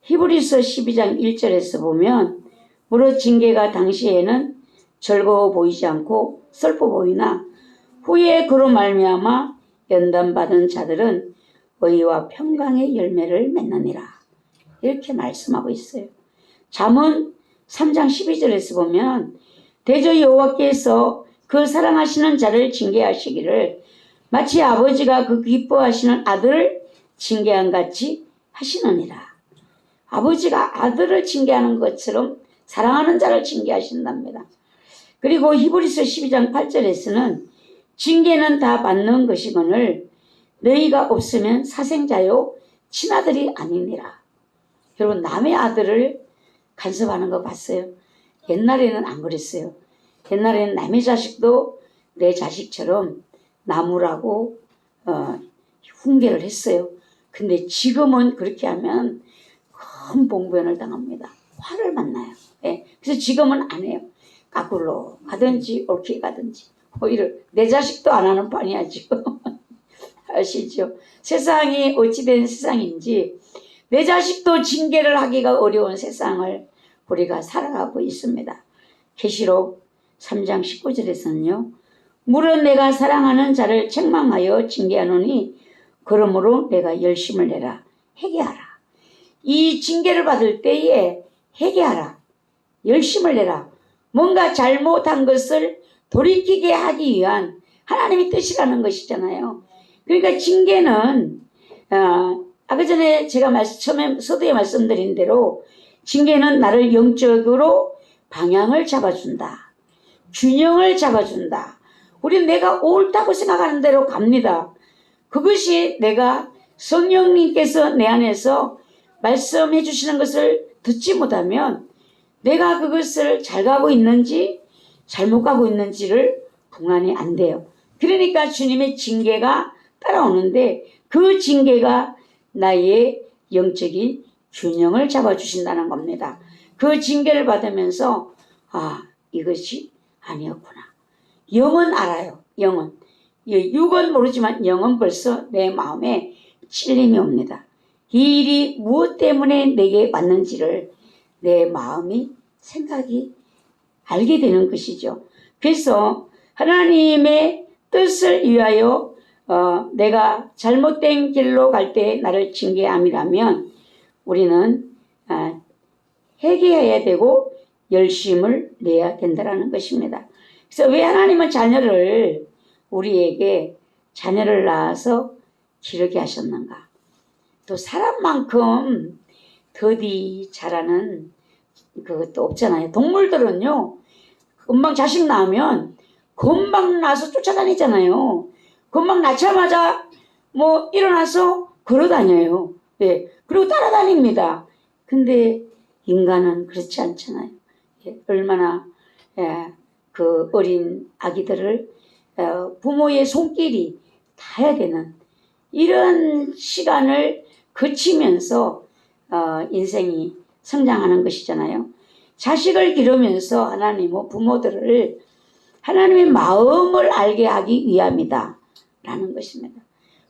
히브리서 12장 1절에서 보면 무릇 징계가 당시에는 즐거워 보이지 않고 슬퍼 보이나 후에 그로 말미암아 연단받은 자들은 의와 평강의 열매를 맺느니라. 이렇게 말씀하고 있어요. 잠언 3장 12절에서 보면 대저 여호와께서 그 사랑하시는 자를 징계하시기를 마치 아버지가 그 기뻐하시는 아들을 징계한 같이 하시느니라. 아버지가 아들을 징계하는 것처럼 사랑하는 자를 징계하신답니다. 그리고 히브리서 12장 8절에서는 징계는 다 받는 것이거늘 너희가 없으면 사생자요 친아들이 아니니라. 여러분 남의 아들을 간섭하는 거 봤어요? 옛날에는 안 그랬어요. 옛날에는 남의 자식도 내 자식처럼 나무라고 훈계를 했어요. 근데 지금은 그렇게 하면 큰 봉변을 당합니다. 화를 만나요. 그래서 지금은 안 해요. 까꿀로 가든지 옳게 가든지 오히려 내 자식도 안 하는 판이야 지금. 아시죠? 세상이 어찌된 세상인지 내 자식도 징계를 하기가 어려운 세상을 우리가 살아가고 있습니다. 계시록 3장 19절에서는요. 물은 내가 사랑하는 자를 책망하여 징계하노니 그러므로 내가 열심을 내라. 회개하라. 이 징계를 받을 때에 회개하라. 열심을 내라. 뭔가 잘못한 것을 돌이키게 하기 위한 하나님의 뜻이라는 것이잖아요. 그러니까 징계는 아까 전에 제가 처음에 서두에 말씀드린 대로 징계는 나를 영적으로 방향을 잡아준다. 균형을 잡아준다. 우리는 내가 옳다고 생각하는 대로 갑니다. 그것이 내가 성령님께서 내 안에서 말씀해 주시는 것을 듣지 못하면 내가 그것을 잘 가고 있는지 잘못 가고 있는지를 분간이 안 돼요. 그러니까 주님의 징계가 따라오는데 그 징계가 나의 영적인 균형을 잡아주신다는 겁니다. 그 징계를 받으면서 이것이 아니었구나. 영은 알아요. 영은. 육은 모르지만 영은 벌써 내 마음에 찔림이 옵니다. 이 일이 무엇 때문에 내게 왔는지를 내 마음이 생각이 알게 되는 것이죠. 그래서 하나님의 뜻을 위하여 내가 잘못된 길로 갈 때 나를 징계함이라면 우리는 회개해야 되고 열심을 내야 된다는 것입니다. 그래서 왜 하나님은 우리에게 자녀를 낳아서 기르게 하셨는가? 또 사람만큼 더디 자라는 그것도 없잖아요. 동물들은요, 금방 자식 낳으면 금방 나서 쫓아다니잖아요. 금방 낳자마자 뭐 일어나서 걸어 다녀요. 예. 그리고 따라다닙니다. 근데 인간은 그렇지 않잖아요. 예. 얼마나 그 어린 아기들을 부모의 손길이 닿아야 되는 이런 시간을 거치면서 인생이 성장하는 것이잖아요. 자식을 기르면서 하나님은 부모들을 하나님의 마음을 알게 하기 위함이다 라는 것입니다.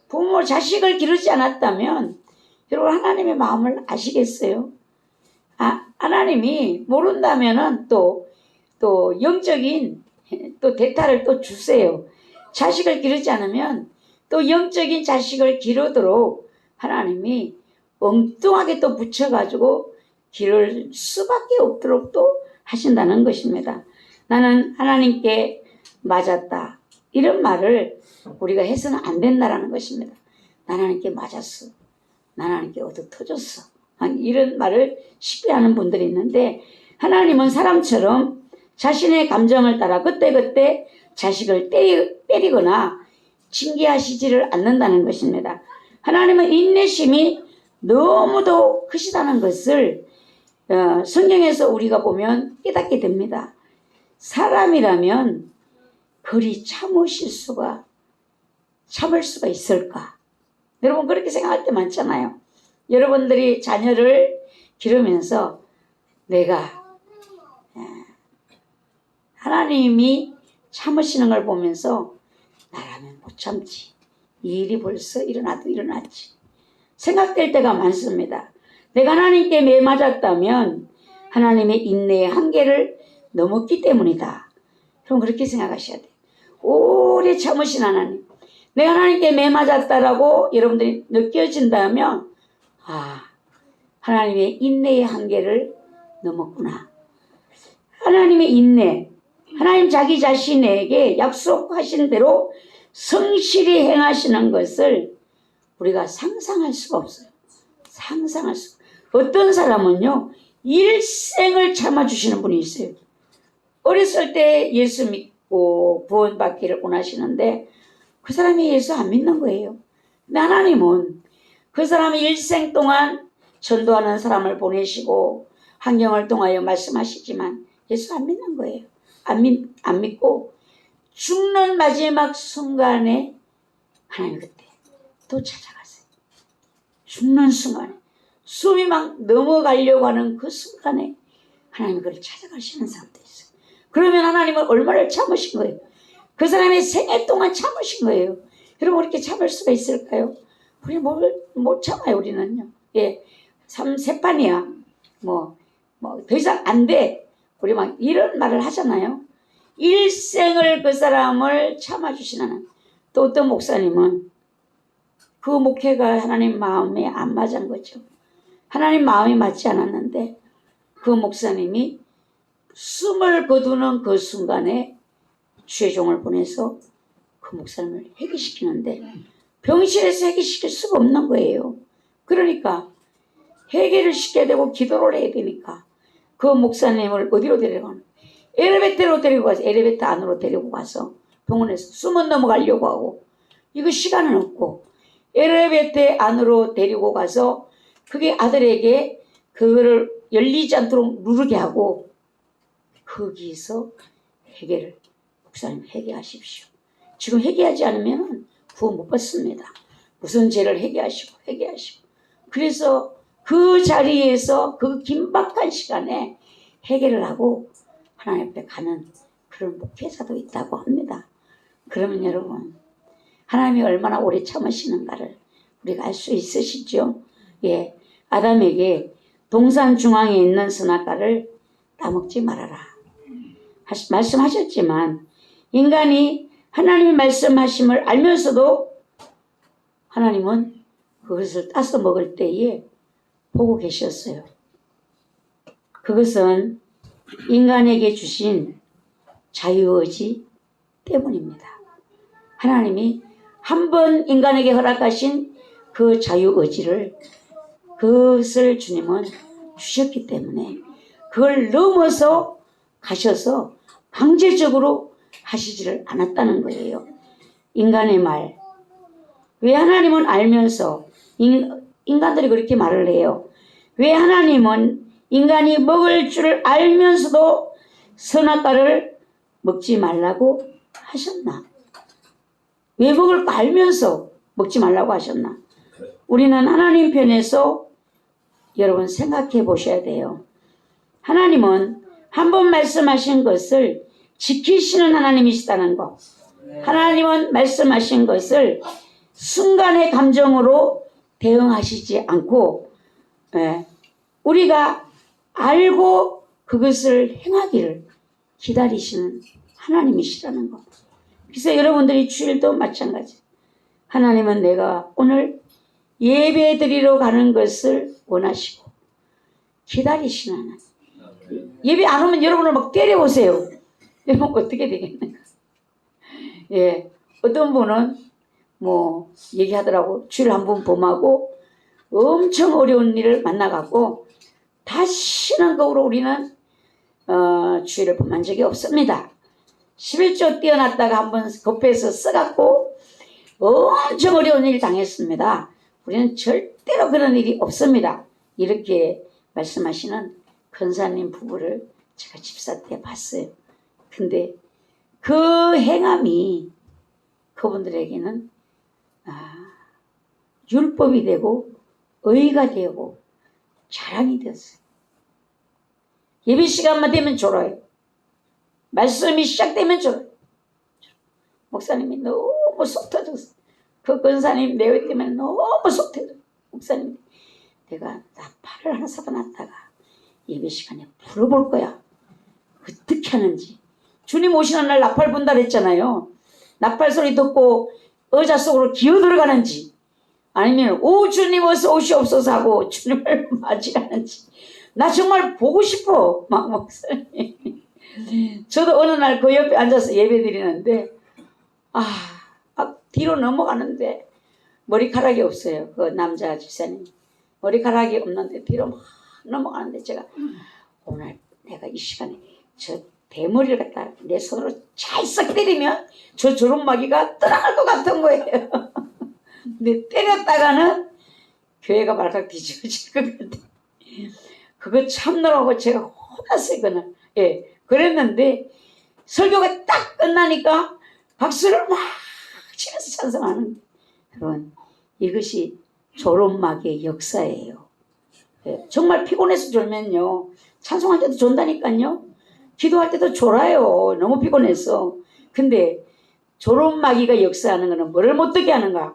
부모 자식을 기르지 않았다면 여러분 하나님의 마음을 아시겠어요? 하나님이 모른다면은 또 영적인 또 대타를 또 주세요. 자식을 기르지 않으면 또 영적인 자식을 기르도록 하나님이 엉뚱하게 또 붙여가지고 기를 수밖에 없도록 또 하신다는 것입니다. 나는 하나님께 맞았다. 이런 말을 우리가 해서는 안 된다라는 것입니다. 나는 하나님께 맞았어. 나는 하나님께 얻어 터졌어. 이런 말을 쉽게 하는 분들이 있는데 하나님은 사람처럼 자신의 감정을 따라 그때그때 자식을 때리거나 징계하시지를 않는다는 것입니다. 하나님은 인내심이 너무도 크시다는 것을 성경에서 우리가 보면 깨닫게 됩니다. 사람이라면 그리 참을 수가 있을까? 여러분 그렇게 생각할 때 많잖아요. 여러분들이 자녀를 기르면서 내가 하나님이 참으시는 걸 보면서 나라면 못 참지. 이 일이 벌써 일어났지. 생각될 때가 많습니다. 내가 하나님께 매 맞았다면 하나님의 인내의 한계를 넘었기 때문이다. 그럼 그렇게 생각하셔야 돼요. 오래 참으신 하나님. 내가 하나님께 매 맞았다라고 여러분들이 느껴진다면 하나님의 인내의 한계를 넘었구나. 하나님의 인내. 하나님 자기 자신에게 약속하신 대로 성실히 행하시는 것을 우리가 상상할 수가 없어요. 상상할 수가. 어떤 사람은요 일생을 참아주시는 분이 있어요. 어렸을 때 예수 믿고 구원받기를 원하시는데 그 사람이 예수 안 믿는 거예요. 근데 하나님은 그 사람이 일생 동안 전도하는 사람을 보내시고 환경을 통하여 말씀하시지만 예수 안 믿는 거예요. 안 믿고 죽는 마지막 순간에 하나님 그때 또 찾아가세요. 죽는 순간에 숨이 막 넘어가려고 하는 그 순간에 하나님 그를 찾아가시는 사람도 있어요. 그러면 하나님은 얼마나 참으신 거예요? 그 사람의 생애 동안 참으신 거예요. 여러분 이렇게 참을 수가 있을까요? 우리 못 참아요. 우리는요. 예, 세 판이야. 뭐 더 이상 안 돼. 우리 막 이런 말을 하잖아요. 일생을 그 사람을 참아주시는 또 어떤 목사님은 그 목회가 하나님 마음에 안 맞은 거죠. 하나님 마음이 맞지 않았는데 그 목사님이 숨을 거두는 그 순간에 주의종을 보내서 그 목사님을 해기시키는데 병실에서 해기시킬 수가 없는 거예요. 그러니까 해결을 시켜야 되고 기도를 해야 되니까 그 목사님을 어디로 데려가는 엘리베이터로 데리고 가서 엘리베이터 안으로 데리고 가서 병원에서 숨은 넘어가려고 하고 이거 시간은 없고 엘리베이터 안으로 데리고 가서 그게 아들에게 그거를 열리지 않도록 누르게 하고 거기서 회개를 목사님 회개하십시오. 지금 회개하지 않으면 구원 못 받습니다. 무슨 죄를 회개하시고 그래서 그 자리에서 그 긴박한 시간에 회개를 하고 하나님 앞에 가는 그런 목회자도 있다고 합니다. 그러면 여러분 하나님이 얼마나 오래 참으시는가를 우리가 알 수 있으시죠? 예, 아담에게 동산 중앙에 있는 선악과를 따먹지 말아라 말씀하셨지만 인간이 하나님의 말씀하심을 알면서도 하나님은 그것을 따서 먹을 때에 보고 계셨어요. 그것은 인간에게 주신 자유의지 때문입니다. 하나님이 한 번 인간에게 허락하신 그 자유의지를 그것을 주님은 주셨기 때문에 그걸 넘어서 가셔서 강제적으로 하시지를 않았다는 거예요. 인간의 말, 왜 하나님은 알면서 인간들이 그렇게 말을 해요. 왜 하나님은 인간이 먹을 줄 알면서도 선악과를 먹지 말라고 하셨나? 왜 먹을 거 알면서 먹지 말라고 하셨나? 우리는 하나님 편에서 여러분 생각해 보셔야 돼요. 하나님은 한 번 말씀하신 것을 지키시는 하나님이시다는 거. 하나님은 말씀하신 것을 순간의 감정으로 대응하시지 않고 우리가 알고 그것을 행하기를 기다리시는 하나님이시라는 것. 그래서 여러분들이 주일도 마찬가지. 하나님은 내가 오늘 예배 드리러 가는 것을 원하시고 기다리시는 하나님. 예배 안 오면 여러분을 막 때려보세요. 여러분 어떻게 되겠는가? 예, 어떤 분은 뭐 얘기하더라고. 주일 한 번 범하고 엄청 어려운 일을 만나갖고 다시는 그으로 우리는 주일을 범한 적이 없습니다. 11조 뛰어났다가 한번 급해서 써갖고 엄청 어려운 일 당했습니다. 우리는 절대로 그런 일이 없습니다. 이렇게 말씀하시는 권사님 부부를 제가 집사 때 봤어요. 근데 그 행함이 그분들에게는 율법이 되고 의가 되고 자랑이 되었어요. 예배 시간만 되면 졸아요. 말씀이 시작되면 졸아요. 목사님이 너무 속 터졌어. 그 권사님 내외 때문에 너무 속 터졌어. 목사님, 내가 나팔을 하나 사다 놨다가 예배 시간에 불어볼 거야. 어떻게 하는지. 주님 오시는 날 나팔 분다 그랬잖아요. 나팔 소리 듣고 의자 속으로 기어 들어가는지 아니면 오 주님 어서 오시옵소서 하고 주님을 맞이하는지 나 정말 보고 싶어. 막 목사님. 저도 어느 날 그 옆에 앉아서 예배 드리는데 뒤로 넘어가는데 머리카락이 없어요. 그 남자 집사님. 머리카락이 없는데 뒤로 막 넘어가는데 제가 오늘 내가 이 시간에 저 대머리를 갖다 내 손으로 찰싹 때리면 저 주름마기가 떠나갈 것 같은 거예요. 근데 때렸다가는 교회가 발칵 뒤집어질 것 같아. 그거 참느라고 제가 혼났어요 그날. 예, 그랬는데 설교가 딱 끝나니까 박수를 막 치면서 찬송하는. 여러분 이것이 졸음막의 역사예요. 예, 정말 피곤해서 졸면요 찬송할 때도 존다니까요. 기도할 때도 졸아요. 너무 피곤해서. 근데 졸음마귀가 역사하는 것은 뭐를 못 듣게 하는가?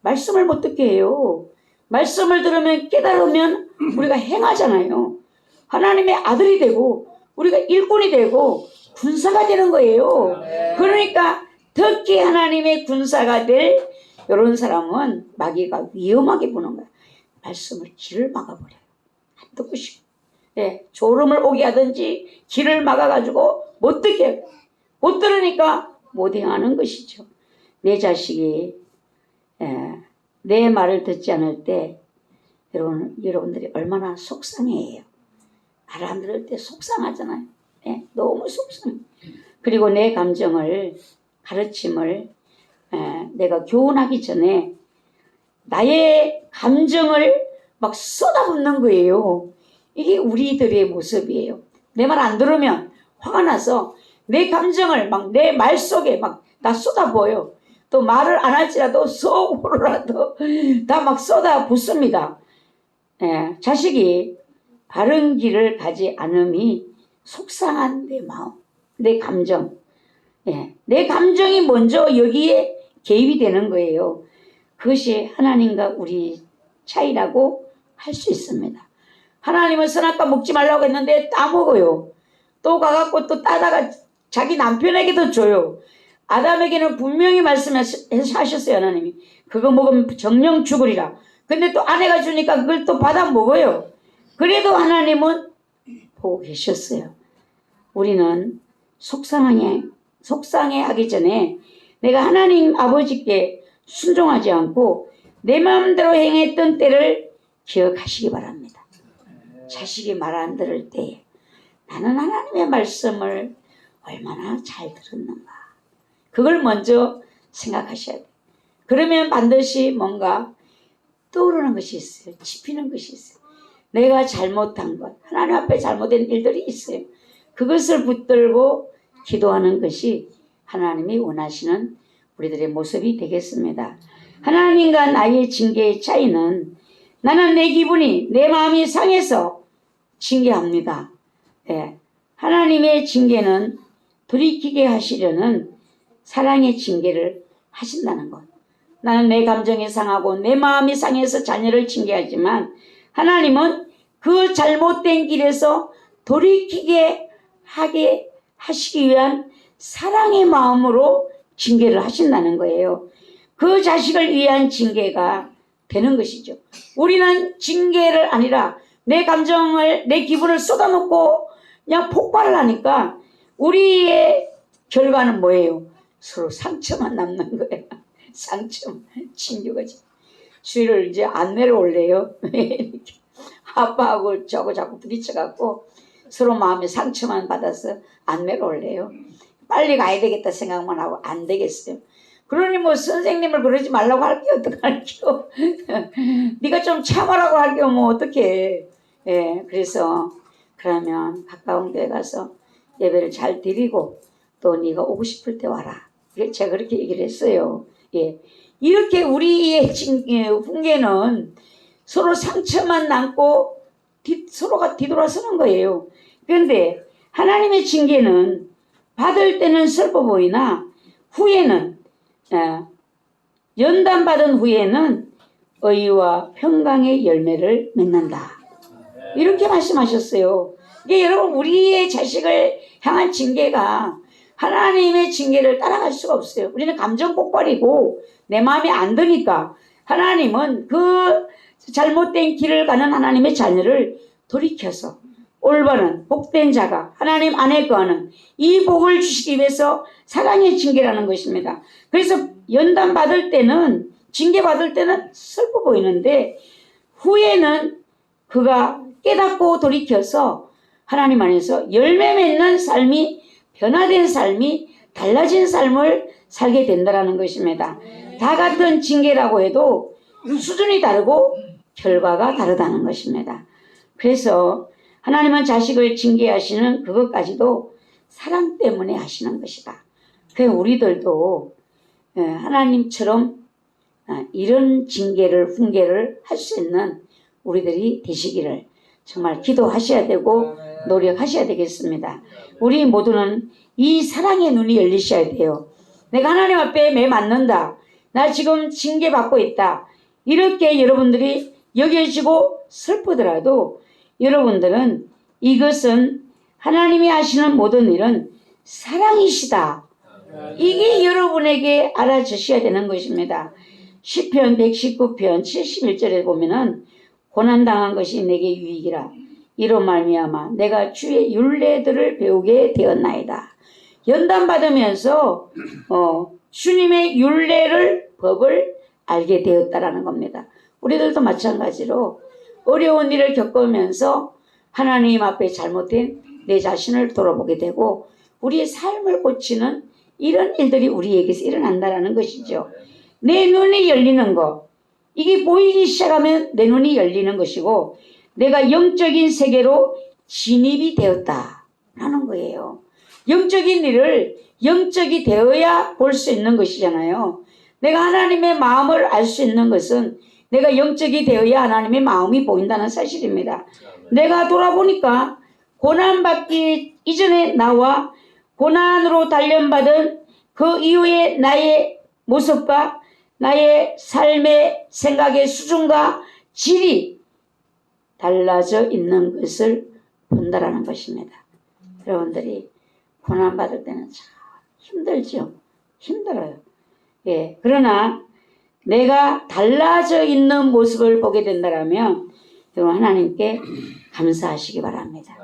말씀을 못 듣게 해요. 말씀을 들으면 깨달으면 우리가 행하잖아요. 하나님의 아들이 되고 우리가 일꾼이 되고 군사가 되는 거예요. 그러니까 특히 하나님의 군사가 될 이런 사람은 마귀가 위험하게 보는 거야. 말씀을 길을 막아버려요. 안 듣고 싶어. 예, 졸음을 오게 하든지 길을 막아가지고 못 듣게 해요. 못 들으니까 못 행하는 것이죠. 내 자식이 내 말을 듣지 않을 때 여러분들이 얼마나 속상해해요. 말 안 들을 때 속상하잖아요. 예, 너무 속상해. 그리고 내 감정을 가르침을 내가 교훈하기 전에 나의 감정을 막 쏟아붓는 거예요. 이게 우리들의 모습이에요. 내 말 안 들으면 화가 나서 내 감정을 막 내 말 속에 막 다 쏟아부어요. 또 말을 안 할지라도 속으로라도 다 막 쏟아붓습니다. 자식이 바른 길을 가지 않음이 속상한 내 마음, 내 감정. 내 감정이 먼저 여기에 개입이 되는 거예요. 그것이 하나님과 우리 차이라고 할 수 있습니다. 하나님은 선악과 먹지 말라고 했는데 따먹어요. 또 가갖고 또 따다가 자기 남편에게도 줘요. 아담에게는 분명히 말씀하셨어요. 하나님이 그거 먹으면 정령 죽으리라. 근데 또 아내가 주니까 그걸 또 받아 먹어요. 그래도 하나님은 보고 계셨어요. 우리는 속상해하기 전에 내가 하나님 아버지께 순종하지 않고 내 마음대로 행했던 때를 기억하시기 바랍니다. 자식이 말 안 들을 때 나는 하나님의 말씀을 얼마나 잘 들었는가. 그걸 먼저 생각하셔야 돼요. 그러면 반드시 뭔가 떠오르는 것이 있어요. 짚히는 것이 있어요. 내가 잘못한 것, 하나님 앞에 잘못된 일들이 있어요. 그것을 붙들고 기도하는 것이 하나님이 원하시는 우리들의 모습이 되겠습니다. 하나님과 나의 징계의 차이는 나는 내 기분이, 내 마음이 상해서 징계합니다. 예. 하나님의 징계는 돌이키게 하시려는 사랑의 징계를 하신다는 것. 나는 내 감정이 상하고 내 마음이 상해서 자녀를 징계하지만 하나님은 그 잘못된 길에서 돌이키게 하게 하시기 위한 사랑의 마음으로 징계를 하신다는 거예요. 그 자식을 위한 징계가 되는 것이죠. 우리는 징계를 아니라 내 감정을, 내 기분을 쏟아놓고 그냥 폭발을 하니까 우리의 결과는 뭐예요? 서로 상처만 남는 거예요. 상처만 징계가지. 주일을 이제 안 내려올래요. 아빠하고 저하고 자꾸 부딪혀갖고 서로 마음에 상처만 받아서 안 내려올래요. 빨리 가야 되겠다 생각만 하고 안 되겠어요. 그러니 뭐 선생님을 그러지 말라고 할게 어떡할게요. 네가 좀 참으라고 할게요. 뭐 어떡해. 예, 그래서 그러면 가까운 교회 가서 예배를 잘 드리고 또 네가 오고 싶을 때 와라. 제가 그렇게 얘기를 했어요. 예, 이렇게 우리의 훈계는 서로 상처만 남고 서로가 뒤돌아서는 거예요. 그런데 하나님의 징계는 받을 때는 슬퍼 보이나 후에는 연단받은 후에는 의와 평강의 열매를 맺는다. 이렇게 말씀하셨어요. 이게 여러분 우리의 자식을 향한 징계가 하나님의 징계를 따라갈 수가 없어요. 우리는 감정 폭발이고 내 마음이 안 드니까 하나님은 그 잘못된 길을 가는 하나님의 자녀를 돌이켜서 올바른 복된 자가 하나님 안에 거하는 이 복을 주시기 위해서 사랑의 징계라는 것입니다. 그래서 연단 받을 때는 징계 받을 때는 슬퍼 보이는데 후에는 그가 깨닫고 돌이켜서 하나님 안에서 열매 맺는 삶이 변화된 삶이 달라진 삶을 살게 된다는 것입니다. 다 같은 징계라고 해도 수준이 다르고 결과가 다르다는 것입니다. 그래서 하나님은 자식을 징계하시는 그것까지도 사랑 때문에 하시는 것이다. 그래서 우리들도 하나님처럼 이런 징계를 훈계를 할 수 있는 우리들이 되시기를 정말 기도하셔야 되고 노력하셔야 되겠습니다. 우리 모두는 이 사랑의 눈이 열리셔야 돼요. 내가 하나님 앞에 매 맞는다. 나 지금 징계받고 있다. 이렇게 여러분들이 여겨지고 슬프더라도 여러분들은 이것은 하나님이 하시는 모든 일은 사랑이시다. 이게 여러분에게 알아주셔야 되는 것입니다. 시편 119편 71절에 보면은 고난당한 것이 내게 유익이라. 이로 말미암아 내가 주의 율례들을 배우게 되었나이다. 연단받으면서 주님의 율례를 법을 알게 되었다라는 겁니다. 우리들도 마찬가지로 어려운 일을 겪으면서 하나님 앞에 잘못된 내 자신을 돌아보게 되고 우리의 삶을 고치는 이런 일들이 우리에게서 일어난다라는 것이죠. 내 눈이 열리는 것, 이게 보이기 시작하면 내 눈이 열리는 것이고 내가 영적인 세계로 진입이 되었다라는 거예요. 영적인 일을 영적이 되어야 볼 수 있는 것이잖아요. 내가 하나님의 마음을 알 수 있는 것은 내가 영적이 되어야 하나님의 마음이 보인다는 사실입니다. 내가 돌아보니까 고난받기 이전에 나와 고난으로 단련받은 그 이후에 나의 모습과 나의 삶의 생각의 수준과 질이 달라져 있는 것을 본다라는 것입니다. 여러분들이 고난받을 때는 참 힘들죠. 힘들어요. 예, 그러나 내가 달라져 있는 모습을 보게 된다면 여러분 하나님께 감사하시기 바랍니다.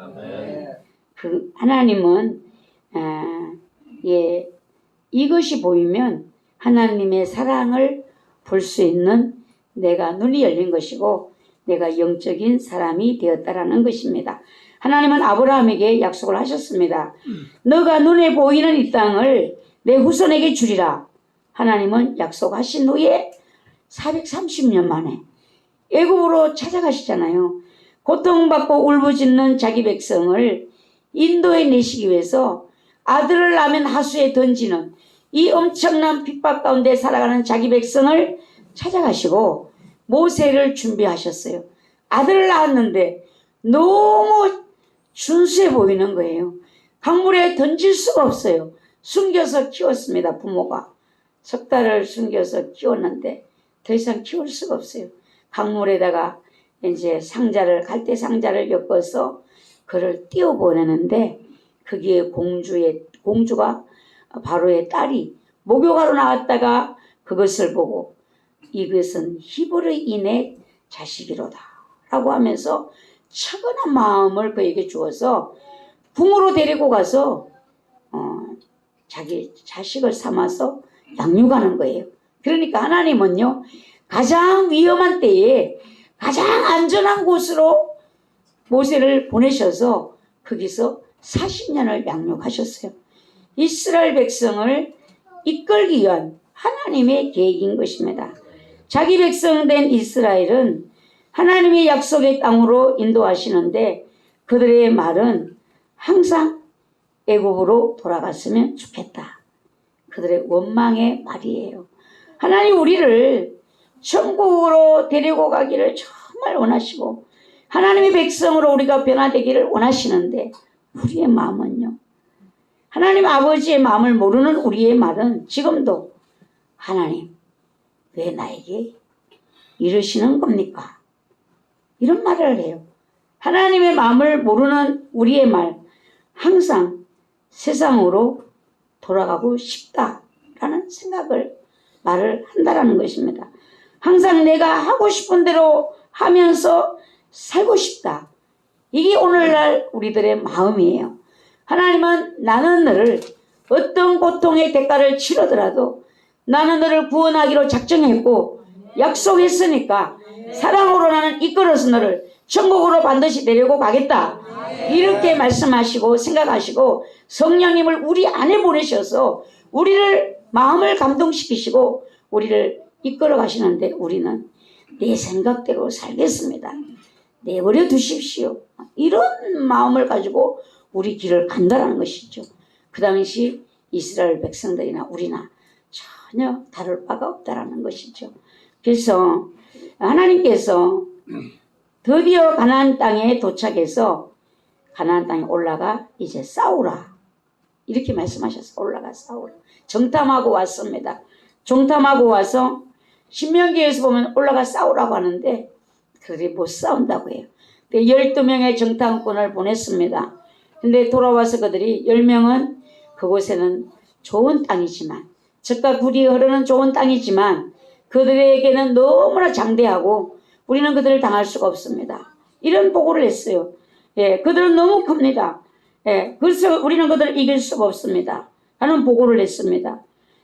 그 하나님은 이것이 보이면 하나님의 사랑을 볼 수 있는 내가 눈이 열린 것이고 내가 영적인 사람이 되었다라는 것입니다. 하나님은 아브라함에게 약속을 하셨습니다. 너가 눈에 보이는 이 땅을 내 후손에게 주리라. 하나님은 약속하신 후에 430년 만에 애굽으로 찾아가시잖아요. 고통받고 울부짖는 자기 백성을 인도에 내시기 위해서 아들을 낳으면 하수에 던지는 이 엄청난 핍박 가운데 살아가는 자기 백성을 찾아가시고 모세를 준비하셨어요. 아들을 낳았는데 너무 준수해 보이는 거예요. 강물에 던질 수가 없어요. 숨겨서 키웠습니다. 부모가 석 달을 숨겨서 키웠는데 더 이상 키울 수가 없어요. 강물에다가 이제 갈대 상자를 엮어서 그를 띄워 보내는데 거기에 공주가 바로의 딸이 목욕하러 나왔다가 그것을 보고 이것은 히브리인의 자식이로다 라고 하면서 차분한 마음을 그에게 주어서 궁으로 데리고 가서 자기 자식을 삼아서 양육하는 거예요. 그러니까 하나님은요, 가장 위험한 때에 가장 안전한 곳으로 모세를 보내셔서 거기서 40년을 양육하셨어요. 이스라엘 백성을 이끌기 위한 하나님의 계획인 것입니다. 자기 백성 된 이스라엘은 하나님의 약속의 땅으로 인도하시는데 그들의 말은 항상 애굽으로 돌아갔으면 좋겠다. 그들의 원망의 말이에요. 하나님 우리를 천국으로 데리고 가기를 정말 원하시고 하나님의 백성으로 우리가 변화되기를 원하시는데 우리의 마음은요. 하나님 아버지의 마음을 모르는 우리의 말은 지금도 하나님 왜 나에게 이러시는 겁니까? 이런 말을 해요. 하나님의 마음을 모르는 우리의 말 항상 세상으로 돌아가고 싶다라는 말을 한다라는 것입니다. 항상 내가 하고 싶은 대로 하면서 살고 싶다. 이게 오늘날 우리들의 마음이에요. 하나님은 나는 너를 어떤 고통의 대가를 치르더라도 나는 너를 구원하기로 작정했고 약속했으니까 사랑으로 나는 이끌어서 너를 천국으로 반드시 데리고 가겠다. 이렇게 말씀하시고 생각하시고 성령님을 우리 안에 보내셔서 우리를 마음을 감동시키시고 우리를 이끌어 가시는데 우리는 내 생각대로 살겠습니다. 내버려 두십시오. 이런 마음을 가지고 우리 길을 간다는 것이죠. 그 당시 이스라엘 백성들이나 우리나 전혀 다를 바가 없다라는 것이죠. 그래서 하나님께서 드디어 가나안 땅에 도착해서 가나안 땅에 올라가 이제 싸우라. 이렇게 말씀하셨어요. 올라가 싸우라. 정탐하고 왔습니다. 정탐하고 와서 신명기에서 보면 올라가 싸우라고 하는데 그들이 못 싸운다고 해요. 12명의 정탐꾼을 보냈습니다. 근데 돌아와서 그들이 10명은 그곳에는 좋은 땅이지만 젖과 굴이 흐르는 좋은 땅이지만 그들에게는 너무나 장대하고 우리는 그들을 당할 수가 없습니다. 이런 보고를 했어요. 예, 그들은 너무 큽니다. 예, 그래서 우리는 그들을 이길 수가 없습니다. 라는 보고를 했습니다.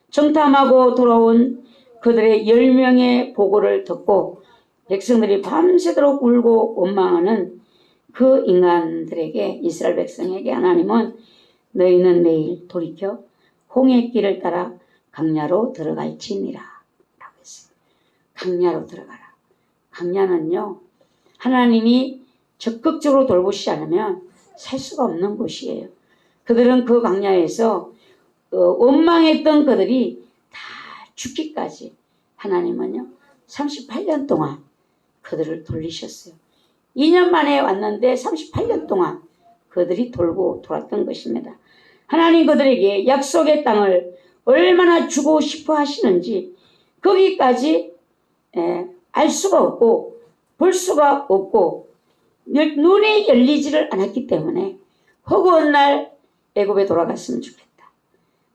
정탐하고 돌아온 그들의 10명의 보고를 듣고 백성들이 밤새도록 울고 원망하는 그 인간들에게 이스라엘 백성에게 하나님은 너희는 내일 돌이켜 홍해 길을 따라 강야로 들어갈지니라 라고 했어요. 강야로 들어가라. 강야는요 하나님이 적극적으로 돌보시지 않으면 살 수가 없는 곳이에요. 그들은 그 강야에서 원망했던 그들이 다 죽기까지 하나님은요 38년 동안 그들을 돌리셨어요. 2년 만에 왔는데 38년 동안 그들이 돌고 돌았던 것입니다. 하나님 그들에게 약속의 땅을 얼마나 주고 싶어 하시는지 거기까지 알 수가 없고 볼 수가 없고 눈이 열리지를 않았기 때문에 허구한 날 애굽에 돌아갔으면 좋겠다.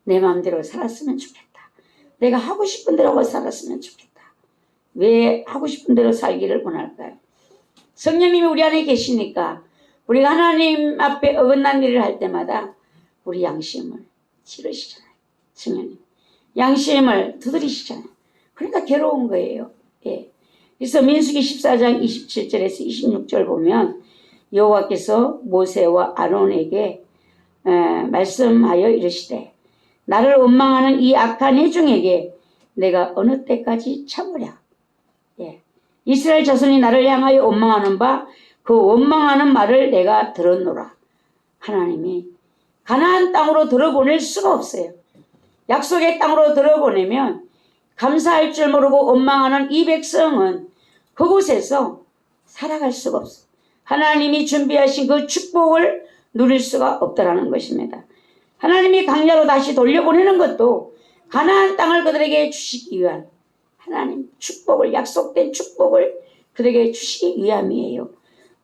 내 마음대로 살았으면 좋겠다. 내가 하고 싶은 대로 살았으면 좋겠다. 왜 하고 싶은 대로 살기를 원할까요? 성령님이 우리 안에 계시니까 우리가 하나님 앞에 어긋난 일을 할 때마다 우리 양심을 치르시잖아요. 성령님 양심을 두드리시잖아요. 그러니까 괴로운 거예요. 예. 그래서 민수기 14장 27절에서 26절 보면 여호와께서 모세와 아론에게 말씀하여 이르시되 나를 원망하는 이 악한 회중에게 내가 어느 때까지 참으랴. 예. 이스라엘 자손이 나를 향하여 원망하는 바 그 원망하는 말을 내가 들었노라. 하나님이 가나안 땅으로 들어보낼 수가 없어요. 약속의 땅으로 들어보내면 감사할 줄 모르고 원망하는 이 백성은 그곳에서 살아갈 수가 없어요. 하나님이 준비하신 그 축복을 누릴 수가 없다라는 것입니다. 하나님이 강야로 다시 돌려보내는 것도 가나안 땅을 그들에게 주시기 위한 하나님 축복을, 약속된 축복을 그들에게 주시기 위함이에요.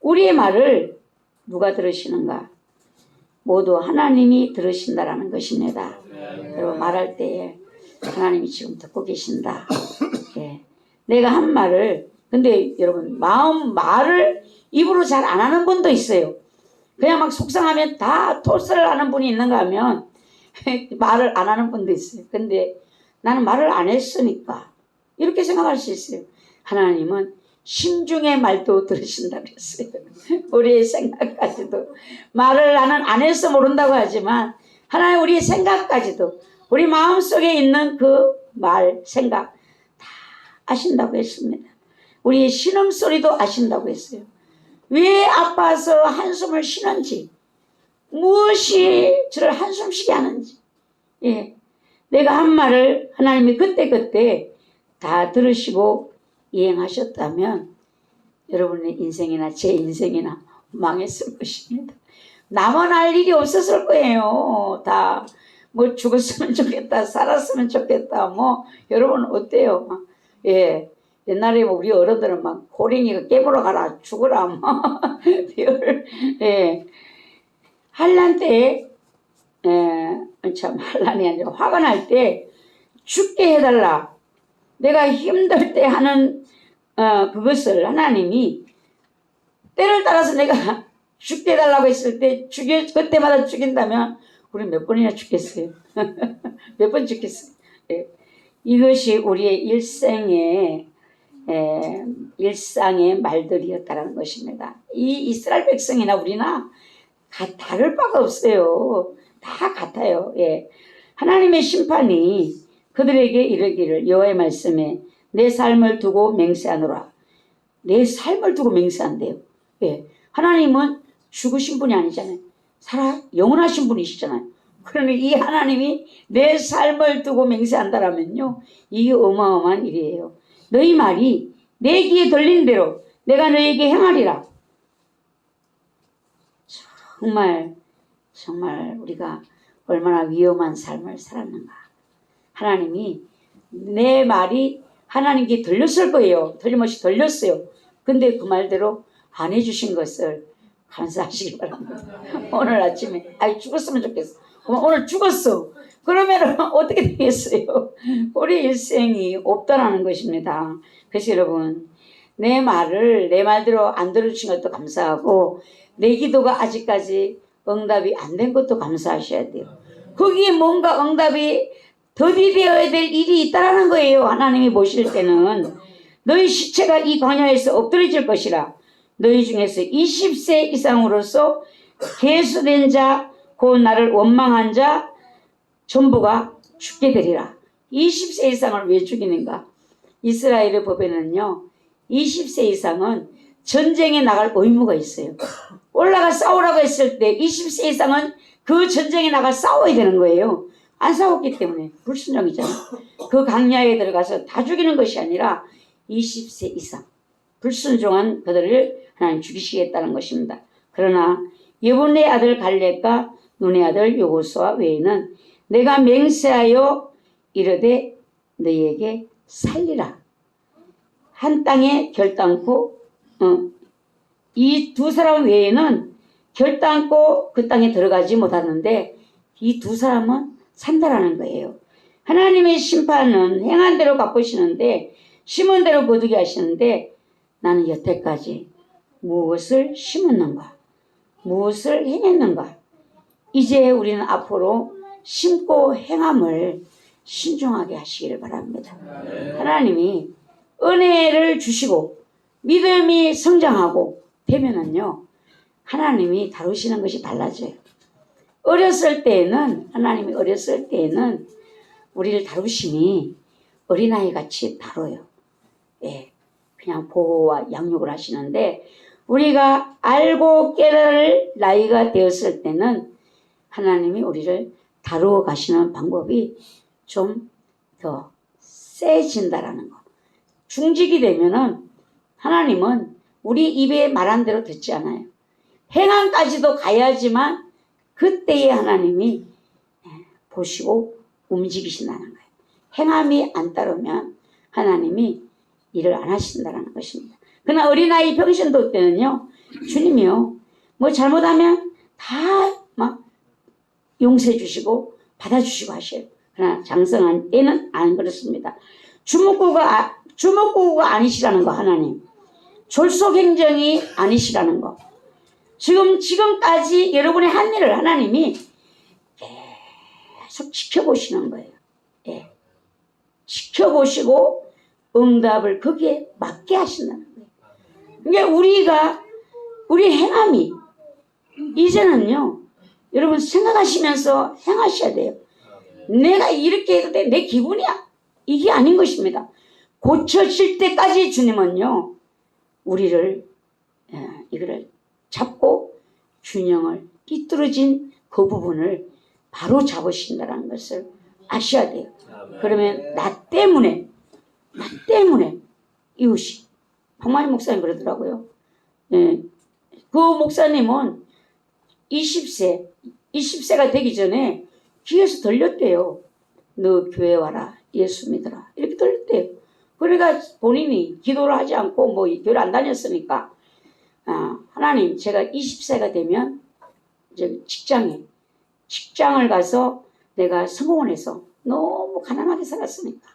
우리의 말을 누가 들으시는가? 모두 하나님이 들으신다라는 것입니다. 여러분 말할 때에 하나님이 지금 듣고 계신다. 예. 내가 한 말을, 근데 여러분 말을 입으로 잘 안 하는 분도 있어요. 그냥 막 속상하면 다 토스를 하는 분이 있는가 하면 말을 안 하는 분도 있어요. 근데 나는 말을 안 했으니까 이렇게 생각할 수 있어요. 하나님은 심중의 말도 들으신다 그랬어요. 우리의 생각까지도. 말을 나는 안 해서 모른다고 하지만 하나님 우리의 생각까지도, 우리 마음속에 있는 그 말, 생각 다 아신다고 했습니다. 우리의 신음소리도 아신다고 했어요. 왜 아파서 한숨을 쉬는지, 무엇이 저를 한숨 쉬게 하는지, 예. 내가 한 말을 하나님이 그때그때 다 들으시고 이행하셨다면 여러분의 인생이나 제 인생이나 망했을 것입니다. 나만 할 일이 없었을 거예요. 다 뭐 죽었으면 좋겠다, 살았으면 좋겠다. 뭐 여러분 어때요? 예. 옛날에 우리 어른들은 막 호랭이가 깨물어 가라, 죽어라, 뭐. 예. 환란 때, 참 환란이 아니라 화가 날 때 죽게 해달라. 내가 힘들 때 하는 그것을 하나님이 때를 따라서 내가 죽게 해달라고 했을 때 그때마다 죽인다면 우리 몇 번이나 죽겠어요? 몇 번 죽겠어요? 예. 이것이 우리의 일상의 말들이었다는 것입니다. 이 이스라엘 백성이나 우리나 다를 바가 없어요. 다 같아요. 예. 하나님의 심판이 그들에게 이르기를, 여호와의 말씀에 내 삶을 두고 맹세하노라. 내 삶을 두고 맹세한대요. 예. 하나님은 죽으신 분이 아니잖아요. 영원하신 분이시잖아요. 그러니 이 하나님이 내 삶을 두고 맹세한다라면요, 이게 어마어마한 일이에요. 너희 말이 내 귀에 들린 대로 내가 너에게 행하리라. 정말 우리가 얼마나 위험한 삶을 살았는가. 하나님이 내 말이 하나님께 들렸을 거예요. 틀림없이 들렸어요. 근데 그 말대로 안 해주신 것을 감사하시기 바랍니다. 오늘 아침에 죽었으면 좋겠어. 오늘 죽었어. 그러면 어떻게 되겠어요? 우리 일생이 없다라는 것입니다. 그래서 여러분, 내 말대로 안 들어주신 것도 감사하고, 내 기도가 아직까지 응답이 안 된 것도 감사하셔야 돼요. 거기에 뭔가 응답이 더디되어야 될 일이 있다라는 거예요. 하나님이 보실 때는 너희 시체가 이 광야에서 엎드려질 것이라. 너희 중에서 20세 이상으로서 계수된 자, 곧 나를 원망한 자 전부가 죽게 되리라. 20세 이상을 왜 죽이는가? 이스라엘의 법에는요, 20세 이상은 전쟁에 나갈 의무가 있어요. 올라가 싸우라고 했을 때 20세 이상은 그 전쟁에 나가 싸워야 되는 거예요. 안 싸웠기 때문에 불순종이잖아요. 그 강야에 들어가서 다 죽이는 것이 아니라 20세 이상 불순종한 그들을 하나님 죽이시겠다는 것입니다. 그러나 예분의 아들 갈렙과 눈의 아들 여호수아 외에는 내가 맹세하여 이르되 너희에게 살리라. 한 땅에 결단코 이 두 사람 외에는 결단코 그 땅에 들어가지 못하는데 이 두 사람은 산다라는 거예요. 하나님의 심판은 행한 대로 갚으시는데 심은 대로 거두게 하시는데 나는 여태까지 무엇을 심었는가? 무엇을 행했는가? 이제 우리는 앞으로 심고 행함을 신중하게 하시기를 바랍니다. 하나님이 은혜를 주시고 믿음이 성장하고 되면은요, 하나님이 다루시는 것이 달라져요. 하나님이 어렸을 때에는 우리를 다루심이 어린아이 같이 다뤄요. 예, 그냥 보호와 양육을 하시는데 우리가 알고 깨달을 나이가 되었을 때는 하나님이 우리를 다루어 가시는 방법이 좀 더 세진다라는 거. 중직이 되면은 하나님은 우리 입에 말한 대로 듣지 않아요. 행함까지도 가야지만 그때에 하나님이 보시고 움직이신다는 거예요. 행함이 안 따르면 하나님이 일을 안 하신다는 것입니다. 그러나 어린아이 병신도 때는요, 주님이요, 뭐 잘못하면 다 막 용서해 주시고 받아주시고 하셔요. 그러나 장성한 때는 안 그렇습니다. 주먹구가 아니시라는 거, 하나님. 졸속행정이 아니시라는 거. 지금까지 여러분의 한 일을 하나님이 계속 지켜보시는 거예요. 예. 지켜보시고 응답을 거기에 맞게 하신다는 거예요. 그러니까 우리 행함이 이제는요, 여러분 생각하시면서 행하셔야 돼요. 내가 이렇게 해도 돼, 내 기분이야, 이게 아닌 것입니다. 고쳐질 때까지 주님은요, 우리를 이거를 잡고 균형을 삐뚤어진 그 부분을 바로 잡으신다는 것을 아셔야 돼요. 그러면 나 때문에 이웃이, 박만희 목사님 그러더라고요. 예, 그 목사님은 20세가 되기 전에 귀에서 들렸대요. 너 교회 와라, 예수 믿어라, 이렇게 들렸대요. 그러니까 본인이 기도를 하지 않고 뭐 교회를 안 다녔으니까, 하나님, 제가 20세가 되면 이제 직장을 가서 내가 성공을 해서, 너무 가난하게 살았으니까,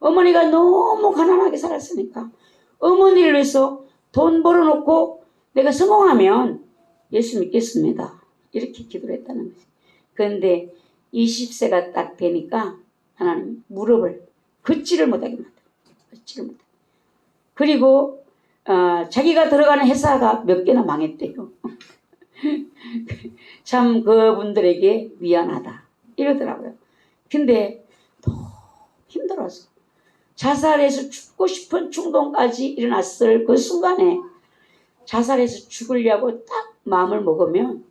어머니가 너무 가난하게 살았으니까 어머니를 위해서 돈 벌어놓고 내가 성공하면 예수 믿겠습니다, 이렇게 기도를 했다는 거지. 그런데 20세가 딱 되니까 하나님 무릎을 걷지를 못하게 만들어. 그리고 자기가 들어가는 회사가 몇 개나 망했대요. 참 그분들에게 미안하다 이러더라고요. 근데 너무 힘들어서 자살해서 죽고 싶은 충동까지 일어났을 그 순간에 자살해서 죽으려고 딱 마음을 먹으면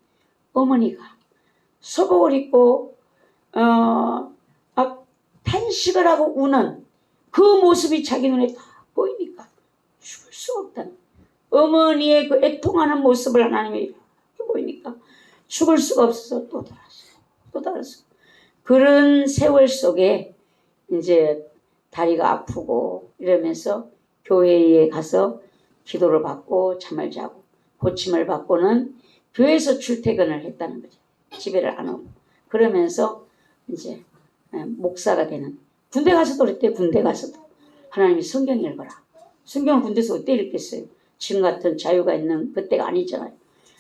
어머니가 소복을 입고 막 탄식을 하고 우는 그 모습이 자기 눈에 다 보이니까 죽을 수가 없다는, 어머니의 그 애통하는 모습을 하나님이 이렇게 보이니까 죽을 수가 없어서 또 달았어. 그런 세월 속에 이제 다리가 아프고 이러면서 교회에 가서 기도를 받고 잠을 자고 고침을 받고는 교회에서 출퇴근을 했다는 거죠. 집에를 안 오고. 그러면서 이제 목사가 되는, 군대 가서도 그랬대요. 군대 가서도 하나님이 성경 읽어라. 성경을 군대에서 어때 읽겠어요? 지금 같은 자유가 있는 그때가 아니잖아요.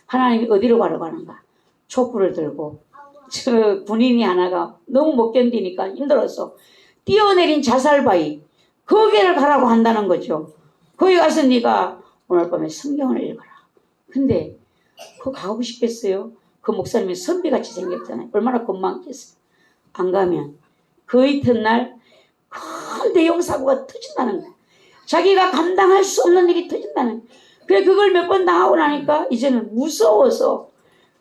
하나님이 어디로 가라고 하는가? 촛불을 들고, 저 군인이 하나가 너무 못 견디니까 힘들어서 뛰어내린 자살바위, 거기를 가라고 한다는 거죠. 거기 가서 네가 오늘 밤에 성경을 읽어라. 근데 그거 가고 싶겠어요? 그 목사님이 선비같이 생겼잖아요. 얼마나 겁많겠어요. 안 가면 그 이튿날 큰 대형 사고가 터진다는 거예요. 자기가 감당할 수 없는 일이 터진다는 거예요. 그래, 그걸 몇 번 당하고 나니까 이제는 무서워서,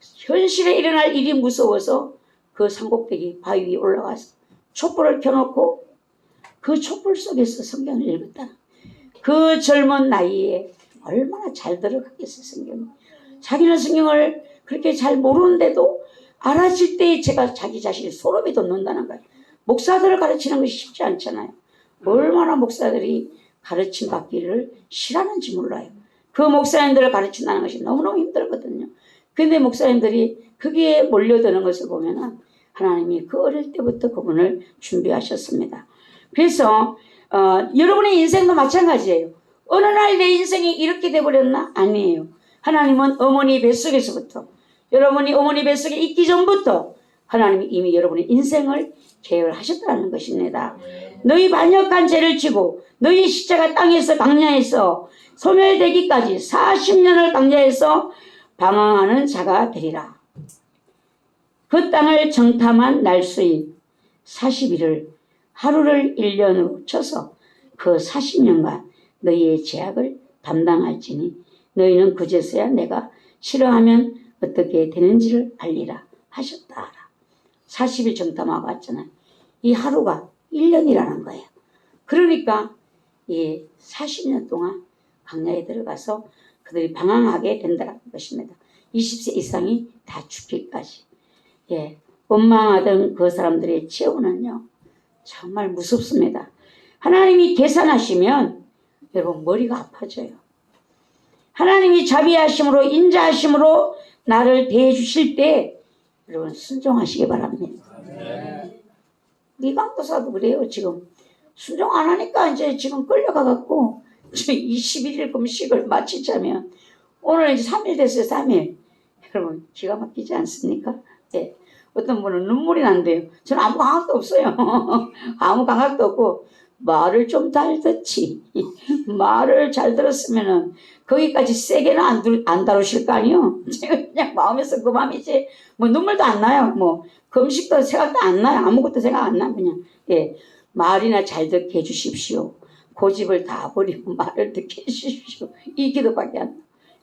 현실에 일어날 일이 무서워서 그 산꼭대기 바위 위에 올라가서 촛불을 켜놓고 그 촛불 속에서 성경을 읽었다. 그 젊은 나이에 얼마나 잘 들어갔겠어요, 성경이. 자기는 성경을 그렇게 잘 모르는데도 알아질 때에 제가 자기 자신이 소름이 돋는다는 거예요. 목사들을 가르치는 것이 쉽지 않잖아요. 얼마나 목사들이 가르침 받기를 싫어하는지 몰라요. 그 목사님들을 가르친다는 것이 너무너무 힘들거든요. 근데 목사님들이 거기에 몰려드는 것을 보면 하나님이 그 어릴 때부터 그분을 준비하셨습니다. 그래서 여러분의 인생도 마찬가지예요. 어느 날 내 인생이 이렇게 돼버렸나? 아니에요. 하나님은 어머니 뱃속에서부터, 여러분이 어머니 뱃속에 있기 전부터 하나님이 이미 여러분의 인생을 계획하셨다는 것입니다. 너희 반역한 죄를 지고 너희 십자가 땅에서 광야에서 소멸되기까지 40년을 광야에서 방황하는 자가 되리라. 그 땅을 정탐한 날수인 40일을 하루를 1년으로 쳐서 그 40년간 너희의 죄악을 담당할지니 너희는 그제서야 내가 싫어하면 어떻게 되는지를 알리라 하셨다. 40일 정탐하고 왔잖아요. 이 하루가 1년이라는 거예요. 그러니까 이 40년 동안 광야에 들어가서 그들이 방황하게 된다는 것입니다. 20세 이상이 다 죽기까지. 원망하던 그 사람들의 최후는요, 정말 무섭습니다. 하나님이 계산하시면 여러분 머리가 아파져요. 하나님이 자비하심으로 인자하심으로 나를 대해 주실 때 여러분 순종하시기 바랍니다. 우리 강도사도 그래요. 지금 순종 안 하니까 이제 지금 끌려가갖고 21일 금식을 마치자면 오늘 이제 3일 됐어요. 3일. 여러분 기가 막히지 않습니까? 네. 어떤 분은 눈물이 난대요. 저는 아무 감각도 없어요. 아무 감각도 없고 말을 좀 잘 듣지. 말을 잘 들었으면은 거기까지 세게는 안 다루실 거 아니요. 제가 그냥 마음에서 그 마음이지. 뭐 눈물도 안 나요. 뭐 금식도 생각도 안 나요. 아무것도 생각 안 나요. 그냥 말이나 잘 듣게 해주십시오. 고집을 다 버리고 말을 듣게 해주십시오. 이 기도밖에 안 나요.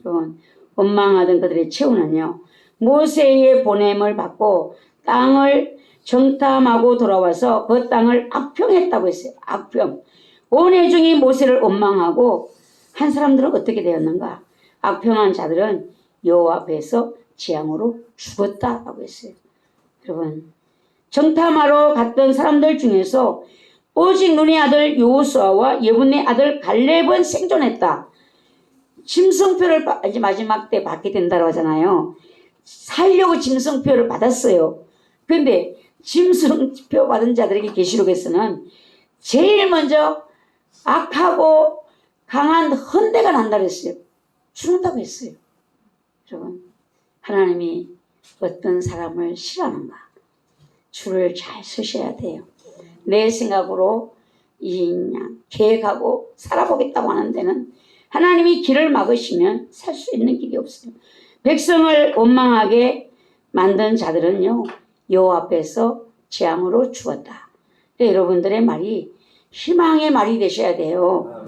여러분 원망하던 그들의 최후는요. 모세의 보냄을 받고 땅을 정탐하고 돌아와서 그 땅을 악평했다고 했어요. 악평. 온 회중이 모세를 원망하고 한 사람들은 어떻게 되었는가? 악평한 자들은 여호와 앞에서 재앙으로 죽었다라고 했어요. 여러분 정탐하러 갔던 사람들 중에서 오직 눈의 아들 여호수아와 예분의 아들 갈렙은 생존했다. 짐승표를 이제 마지막 때 받게 된다고 하잖아요. 살려고 짐승표를 받았어요. 그런데 짐승표 받은 자들에게 계시록에서는 제일 먼저 악하고 강한 헌대가 난다고 했어요. 죽는다고 했어요. 여러분 하나님이 어떤 사람을 싫어하는가? 줄을 잘 서셔야 돼요. 내 생각으로 그냥 계획하고 살아보겠다고 하는 데는 하나님이 길을 막으시면 살 수 있는 길이 없어요. 백성을 원망하게 만든 자들은요. 여호와 앞에서 재앙으로 죽었다. 여러분들의 말이 희망의 말이 되셔야 돼요.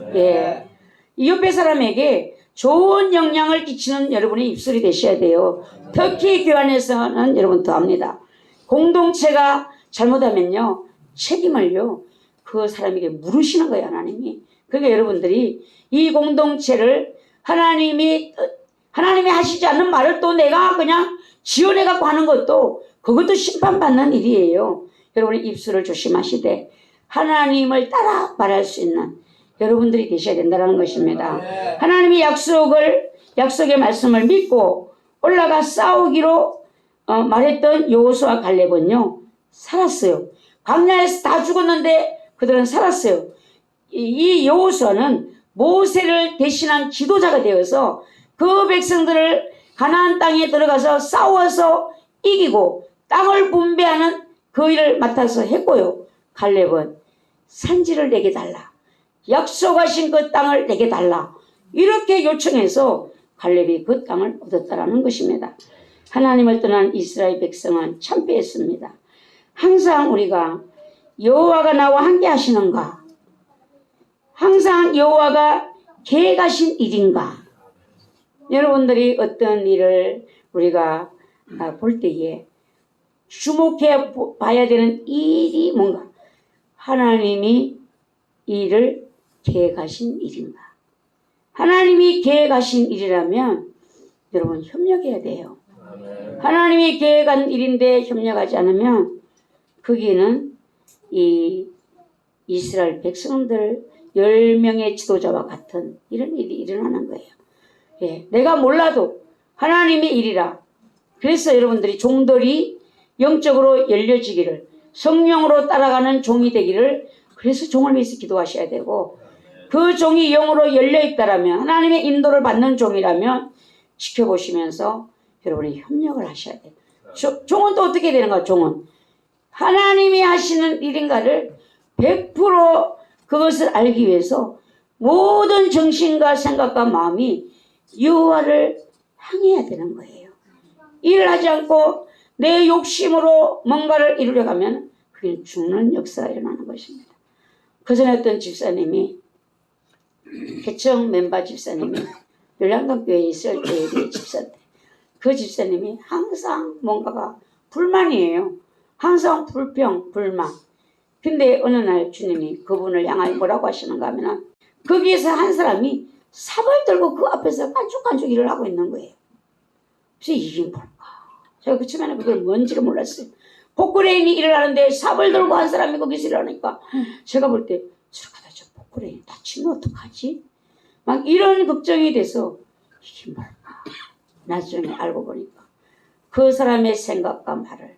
이 옆에 사람에게 좋은 영향을 끼치는 여러분의 입술이 되셔야 돼요. 특히 교환에서는 여러분 더합니다. 공동체가 잘못하면요. 책임을요. 그 사람에게 물으시는 거예요. 하나님이. 그러니까 여러분들이 이 공동체를 하나님이 하시지 않는 말을 또 내가 그냥 지어내갖고 하는 것도 그것도 심판받는 일이에요. 여러분의 입술을 조심하시되 하나님을 따라 말할 수 있는 여러분들이 되셔야 된다는 것입니다. 하나님의 약속의 말씀을 믿고 올라가 싸우기로 말했던 여호수아 갈렙은요. 살았어요. 광야에서 다 죽었는데 그들은 살았어요. 이 여호수아는 모세를 대신한 지도자가 되어서 그 백성들을 가나안 땅에 들어가서 싸워서 이기고 땅을 분배하는 그 일을 맡아서 했고요. 갈렙은 산지를 내게 달라. 약속하신 그 땅을 내게 달라. 이렇게 요청해서 갈렙이 그 땅을 얻었다라는 것입니다. 하나님을 떠난 이스라엘 백성은 참패했습니다. 항상 우리가 여호와가 나와 함께 하시는가? 항상 여호와가 계획하신 일인가? 여러분들이 어떤 일을 우리가 볼 때에 주목해 봐야 되는 일이 뭔가? 하나님이 일을 계획하신 일인가? 하나님이 계획하신 일이라면 여러분 협력해야 돼요. 하나님이 계획한 일인데 협력하지 않으면 거기는 이 이스라엘 백성들 10명의 지도자와 같은 이런 일이 일어나는 거예요. 내가 몰라도 하나님의 일이라. 그래서 여러분들이 종들이 영적으로 열려지기를 성령으로 따라가는 종이 되기를 그래서 종을 위해서 기도하셔야 되고 그 종이 영으로 열려있다라면 하나님의 인도를 받는 종이라면 지켜보시면서 여러분이 협력을 하셔야 돼요. 종은 또 어떻게 되는가? 종은 하나님이 하시는 일인가를 100% 그것을 알기 위해서 모든 정신과 생각과 마음이 여호와를 향해야 되는 거예요. 일을 하지 않고 내 욕심으로 뭔가를 이루려고 하면 그게 죽는 역사가 일어나는 것입니다. 그 전에 어떤 집사님이 개청 멤버 집사님이 열량동교회에 있을 때의 집사인데 그 집사님이 항상 뭔가가 불만이에요. 항상 불평, 불만. 근데 어느 날 주님이 그분을 향하여 뭐라고 하시는가 하면 거기에서 한 사람이 삽을 들고 그 앞에서 깐죽깐죽 일을 하고 있는 거예요. 그래서 이게 뭘까? 제가 그치만 그걸 뭔지를 몰랐어요. 복구레인이 일을 하는데 삽을 들고 한 사람이 거기서 일하니까 제가 볼 때 저러다 저 복구레인 다치면 어떡하지? 막 이런 걱정이 돼서 이게 뭘까? 나중에 알고 보니까 그 사람의 생각과 말을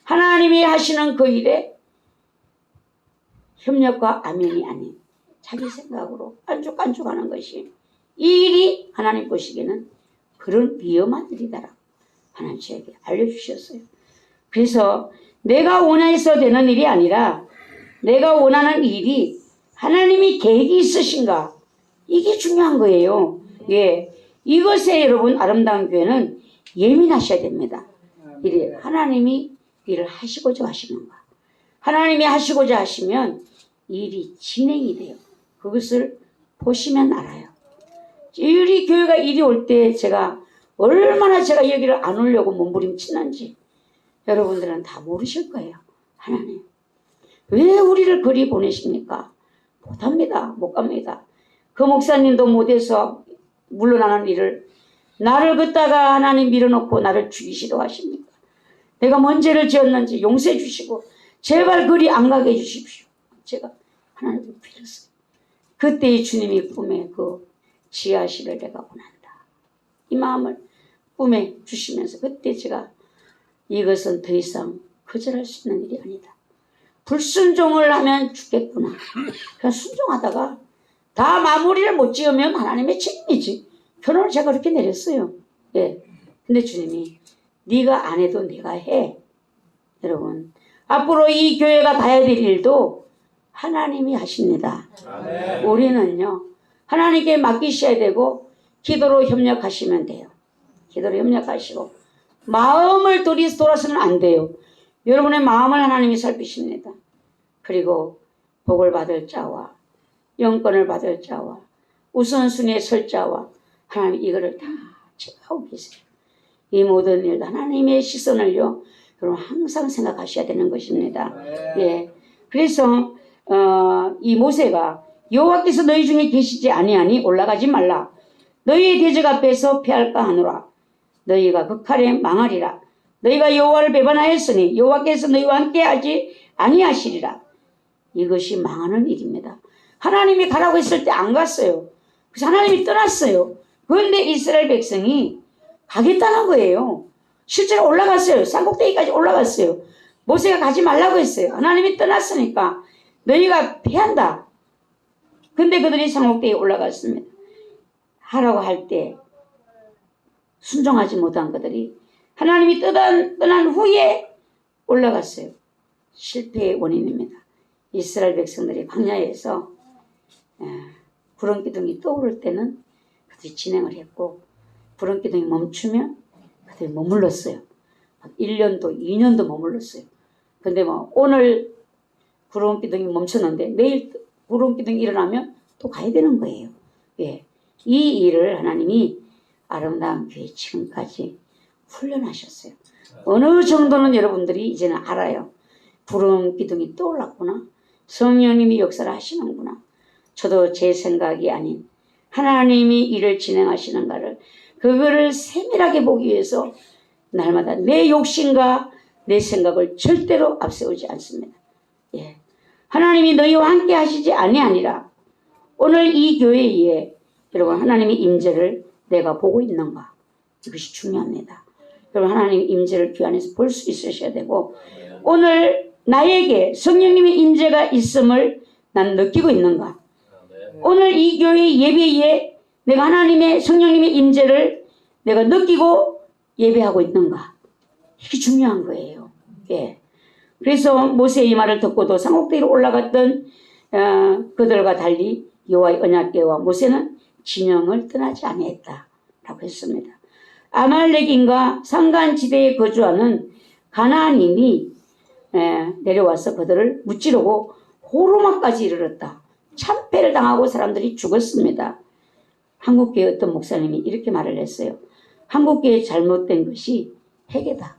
하나님이 하시는 그 일에 협력과 아멘이 아닌 자기 생각으로 깐죽깐죽하는 것이 이 일이 하나님 보시기에는 그런 위험한 일이다라고 하나님 저에게 알려주셨어요. 그래서 내가 원해서 되는 일이 아니라 내가 원하는 일이 하나님이 계획이 있으신가 이게 중요한 거예요. 예, 이것에 여러분 아름다운 교회는 예민하셔야 됩니다. 이래 하나님이 일을 하시고자 하시는가. 하나님이 하시고자 하시면 일이 진행이 돼요. 그것을 보시면 알아요. 우리 교회가 일이 올 때 제가 얼마나 제가 여기를 안 오려고 몸부림치는지 여러분들은 다 모르실 거예요. 하나님 왜 우리를 거리 보내십니까? 못합니다. 못 갑니다. 그 목사님도 못해서 물러나는 일을 나를 걷다가 하나님 밀어놓고 나를 죽이시도 하십니까? 내가 뭔 죄를 지었는지 용서해 주시고 제발 거리 안 가게 해주십시오. 제가 하나님을 빌었어요. 그때 주님이 꿈에 그 지하실을 내가 원한다. 이 마음을 꿈에 주시면서 그때 제가 이것은 더 이상 거절할 수 있는 일이 아니다. 불순종을 하면 죽겠구나. 그냥 순종하다가 다 마무리를 못 지으면 하나님의 책임이지. 결론을 제가 그렇게 내렸어요. 예. 근데 주님이 네가 안 해도 내가 해. 여러분 앞으로 이 교회가 가야 될 일도 하나님이 하십니다. 아멘. 우리는요 하나님께 맡기셔야 되고 기도로 협력하시면 돼요. 기도로 협력하시고 마음을 돌아서는 안 돼요. 여러분의 마음을 하나님이 살피십니다. 그리고 복을 받을 자와 영권을 받을 자와 우선순위에 설 자와 하나님 이거를 다 체크하고 계세요. 이 모든 일 하나님의 시선을요 여러분 항상 생각하셔야 되는 것입니다. 예. 그래서 이 모세가 여호와께서 너희 중에 계시지 아니하니 올라가지 말라. 너희의 대적 앞에서 피할까 하노라. 너희가 극할에 망하리라. 너희가 여호와를 배반하였으니 여호와께서 너희와 함께하지 아니하시리라. 이것이 망하는 일입니다. 하나님이 가라고 했을 때 안 갔어요. 그래서 하나님이 떠났어요. 그런데 이스라엘 백성이 가겠다는 거예요. 실제로 올라갔어요. 산꼭대기까지 올라갔어요. 모세가 가지 말라고 했어요. 하나님이 떠났으니까 너희가 피한다. 근데 그들이 산꼭대기에 올라갔습니다. 하라고 할 때 순종하지 못한 그들이 하나님이 떠난 후에 올라갔어요. 실패의 원인입니다. 이스라엘 백성들이 광야에서 구름기둥이 떠오를 때는 그들이 진행을 했고 구름기둥이 멈추면 그들이 머물렀어요. 1년도 2년도 머물렀어요. 근데 뭐 오늘 구름기둥이 멈췄는데 내일 구름기둥이 일어나면 또 가야 되는 거예요. 예. 이 일을 하나님이 아름다운 교회 지금까지 훈련하셨어요. 어느 정도는 여러분들이 이제는 알아요. 구름기둥이 떠올랐구나. 성령님이 역사를 하시는구나. 저도 제 생각이 아닌 하나님이 일을 진행하시는가를 그거를 세밀하게 보기 위해서 날마다 내 욕심과 내 생각을 절대로 앞세우지 않습니다. 예. 하나님이 너희와 함께 하시지 아니하니라. 오늘 이 교회에 여러분 하나님의 임재를 내가 보고 있는가? 이것이 중요합니다. 여러분 하나님의 임재를 귀 안에서 볼 수 있으셔야 되고 오늘 나에게 성령님의 임재가 있음을 난 느끼고 있는가? 오늘 이 교회 예배에 내가 하나님의 성령님의 임재를 내가 느끼고 예배하고 있는가? 이게 중요한 거예요. 예. 그래서 모세의 이 말을 듣고도 산꼭대기로 올라갔던 그들과 달리 여호와의 언약궤와 모세는 진영을 떠나지 아니했다라고 했습니다. 아말렉인과 산간지대에 거주하는 가나안인이 내려와서 그들을 무찌르고 호르마까지 이르렀다. 참패를 당하고 사람들이 죽었습니다. 한국교회 어떤 목사님이 이렇게 말을 했어요. 한국교회 잘못된 것이 회개다.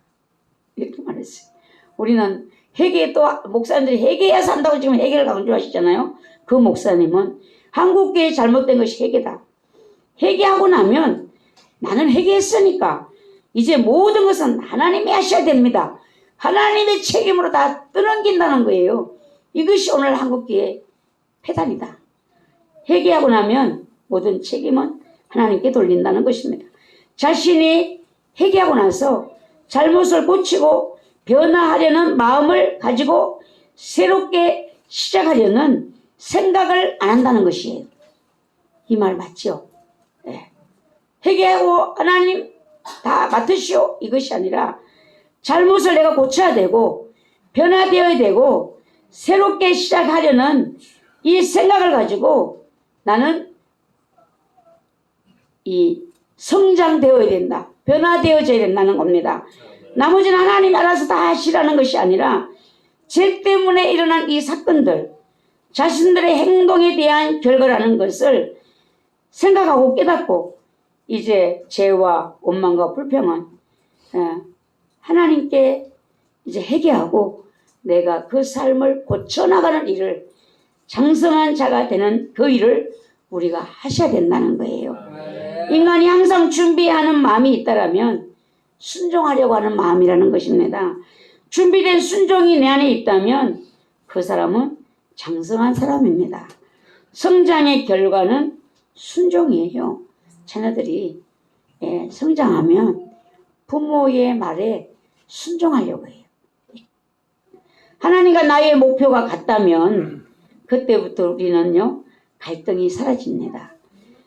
이렇게 말했어요. 우리는 회개, 또 목사님들이 회개해야 산다고 지금 회개를 강조하시잖아요. 그 목사님은 한국교회 잘못된 것이 회개다. 회개하고 나면 나는 회개했으니까 이제 모든 것은 하나님이 하셔야 됩니다. 하나님의 책임으로 다 떠넘긴다는 거예요. 이것이 오늘 한국교회 폐단이다. 회개하고 나면 모든 책임은 하나님께 돌린다는 것입니다. 자신이 회개하고 나서 잘못을 고치고 변화하려는 마음을 가지고 새롭게 시작하려는 생각을 안 한다는 것이에요. 이 말 맞죠? 네. 회개하고 하나님 다 맡으시오 이것이 아니라 잘못을 내가 고쳐야 되고 변화되어야 되고 새롭게 시작하려는 이 생각을 가지고 나는 이 성장되어야 된다. 변화되어져야 된다는 겁니다. 나머지는 하나님이 알아서 다 하시라는 것이 아니라 죄 때문에 일어난 이 사건들, 자신들의 행동에 대한 결과라는 것을 생각하고 깨닫고 이제 죄와 원망과 불평은 하나님께 이제 회개하고 내가 그 삶을 고쳐나가는 일을 장성한 자가 되는 그 일을 우리가 하셔야 된다는 거예요. 인간이 항상 준비하는 마음이 있다라면 순종하려고 하는 마음이라는 것입니다. 준비된 순종이 내 안에 있다면 그 사람은 장성한 사람입니다. 성장의 결과는 순종이에요. 자녀들이 성장하면 부모의 말에 순종하려고 해요. 하나님과 나의 목표가 같다면 그때부터 우리는요 갈등이 사라집니다.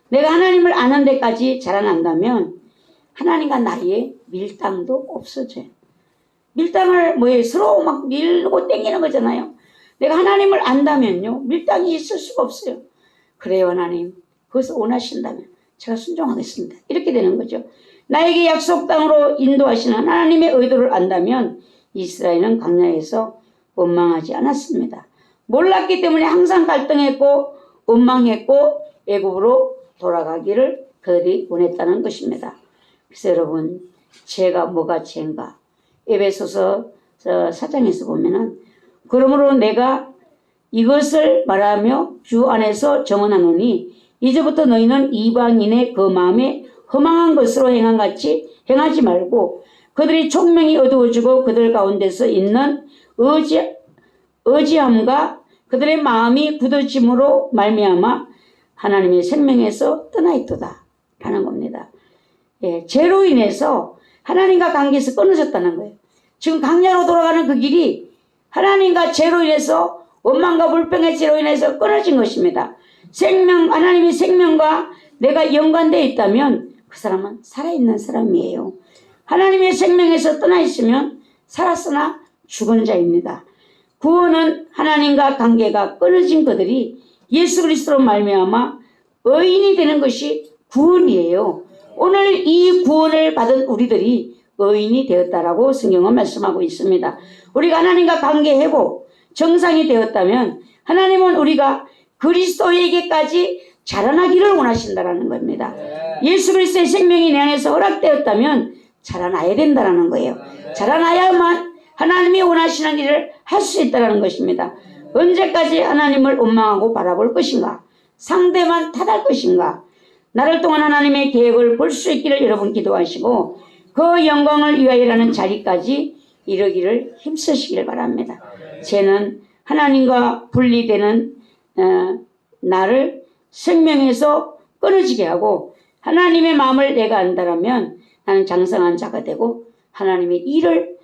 내가 하나님을 아는 데까지 자라난다면 하나님과 나의 밀당도 없어져요. 밀당을 뭐예요? 서로 막 밀고 땡기는 거잖아요. 내가 하나님을 안다면요 밀당이 있을 수가 없어요. 그래요 하나님 그것을 원하신다면 제가 순종하겠습니다. 이렇게 되는 거죠. 나에게 약속 땅으로 인도하시는 하나님의 의도를 안다면 이스라엘은 광야에서 원망하지 않았습니다. 몰랐기 때문에 항상 갈등했고 원망했고 애굽으로 돌아가기를 그들이 원했다는 것입니다. 그래서 여러분 죄가 뭐가 죄인가? 에베소서 4장에서 보면은 그러므로 내가 이것을 말하며 주 안에서 정언하노니 이제부터 너희는 이방인의 그 마음에 허망한 것으로 행하지 말고 그들이 총명이 어두워지고 그들 가운데서 있는 의지함과 그들의 마음이 굳어짐으로 말미암아 하나님의 생명에서 떠나 있도다 라는 겁니다. 죄로 인해서 하나님과 관계에서 끊어졌다는 거예요. 지금 강야로 돌아가는 그 길이 하나님과 죄로 인해서 원망과 불평의 죄로 인해서 끊어진 것입니다. 하나님의 생명과 내가 연관되어 있다면 그 사람은 살아있는 사람이에요. 하나님의 생명에서 떠나 있으면 살았으나 죽은 자입니다. 구원은 하나님과 관계가 끊어진 그들이 예수 그리스도로 말미암아 의인이 되는 것이 구원이에요. 오늘 이 구원을 받은 우리들이 의인이 되었다라고 성경은 말씀하고 있습니다. 우리가 하나님과 관계 회복 정상이 되었다면 하나님은 우리가 그리스도에게까지 자라나기를 원하신다라는 겁니다. 예수 그리스도의 생명이 내 안에서 허락되었다면 자라나야 된다라는 거예요. 자라나야만 하나님이 원하시는 일을 할 수 있다는 것입니다. 언제까지 하나님을 원망하고 바라볼 것인가? 상대만 탓할 것인가? 나를 통한 하나님의 계획을 볼 수 있기를 여러분 기도하시고 그 영광을 위하여라는 자리까지 이르기를 힘쓰시길 바랍니다. 죄는 하나님과 분리되는 나를 생명에서 끊어지게 하고 하나님의 마음을 내가 안다라면 나는 장성한 자가 되고 하나님을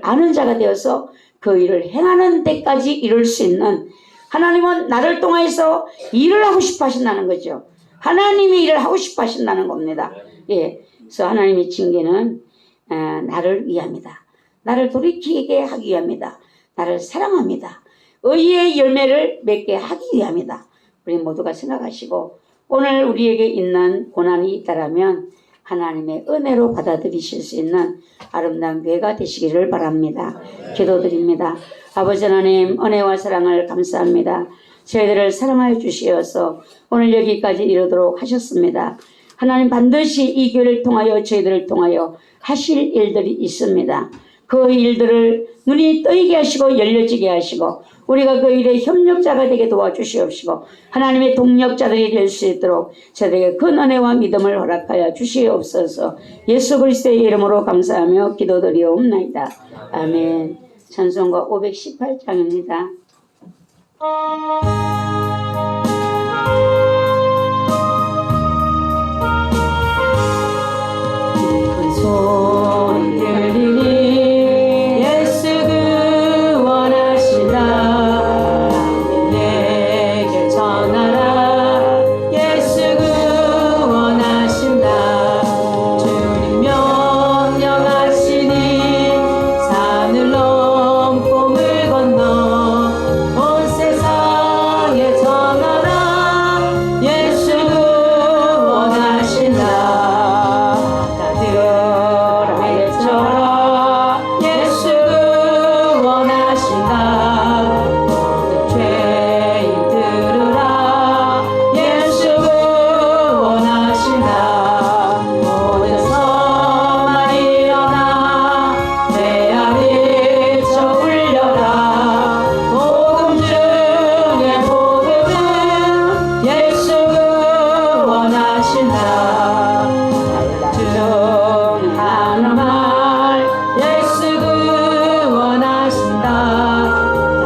아는 자가 되어서 그 일을 행하는 데까지 이룰 수 있는 하나님은 나를 통해서 일을 하고 싶어 하신다는 거죠. 하나님이 일을 하고 싶어 하신다는 겁니다. 그래서 하나님의 징계는 나를 위함이다. 나를 돌이키게 하기 위함이다. 나를 사랑합니다. 의의 열매를 맺게 하기 위함이다. 우리 모두가 생각하시고 오늘 우리에게 있는 고난이 있다라면 하나님의 은혜로 받아들이실 수 있는 아름다운 교회가 되시기를 바랍니다. 기도드립니다. 아버지 하나님, 은혜와 사랑을 감사합니다. 저희들을 사랑하여 주시어서 오늘 여기까지 이르도록 하셨습니다. 하나님, 반드시 이 교회를 통하여 저희들을 통하여 하실 일들이 있습니다. 그 일들을 눈이 떠이게 하시고 열려지게 하시고 우리가 그 일에 협력자가 되게 도와주시옵시고 하나님의 동력자들이 될 수 있도록 저들에게 큰 은혜와 믿음을 허락하여 주시옵소서. 예수 그리스도의 이름으로 감사하며 기도드리옵나이다. 아멘. 찬송가 518장입니다. 큰 소리 들리니 예수 구원하시다. 내게 전하라. 예수 구원하신다. 주님 명령하시니 산을 넘고 물 건너 온 세상에 전하라. 예수 구원하신다. 예수 구원하신다. 모든 죄인 들으라. 예수 구원하신다. 모든 성만 일어나 내 아래 쳐 울려라. 복음 중에 복음은 예수 구원하신다. 하는 말 예수 구원하신다.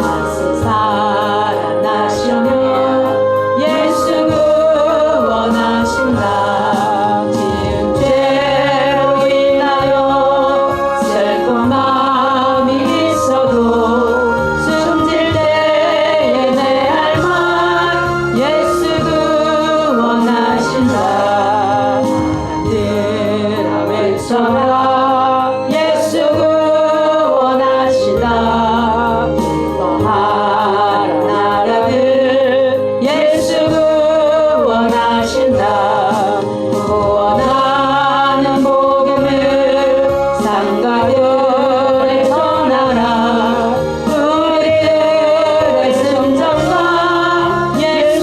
다시 살아나시며 예수 구원하신다. 지은 죄로 인하여 슬픈 마음이 있어도 숨질 때에 내 할 말 예수 구원하신다. 들아 외쳐라. 예수 구원하신다. 기뻐하라 나라들 예수 구원하신다. 구원하는 복음을 산가별에 전하라. 우리들의 승전과 예수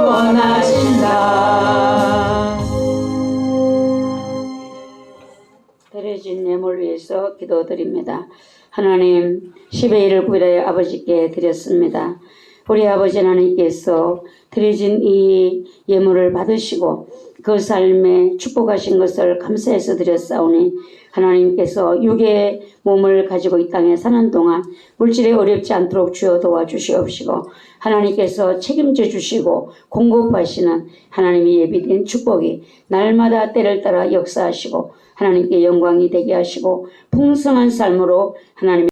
구원하신다. 드려진 예물을 위해서 기도드립니다. 하나님, 10의 1을 구별하여 아버지께 드렸습니다. 우리 아버지 하나님께서 드려진 이 예물을 받으시고 그 삶에 축복하신 것을 감사해서 드렸사오니 하나님께서 육의 몸을 가지고 이 땅에 사는 동안 물질에 어렵지 않도록 주여 도와주시옵시고 하나님께서 책임져 주시고 공급하시는 하나님의 예비된 축복이 날마다 때를 따라 역사하시고 하나님께 영광이 되게 하시고 풍성한 삶으로 하나님의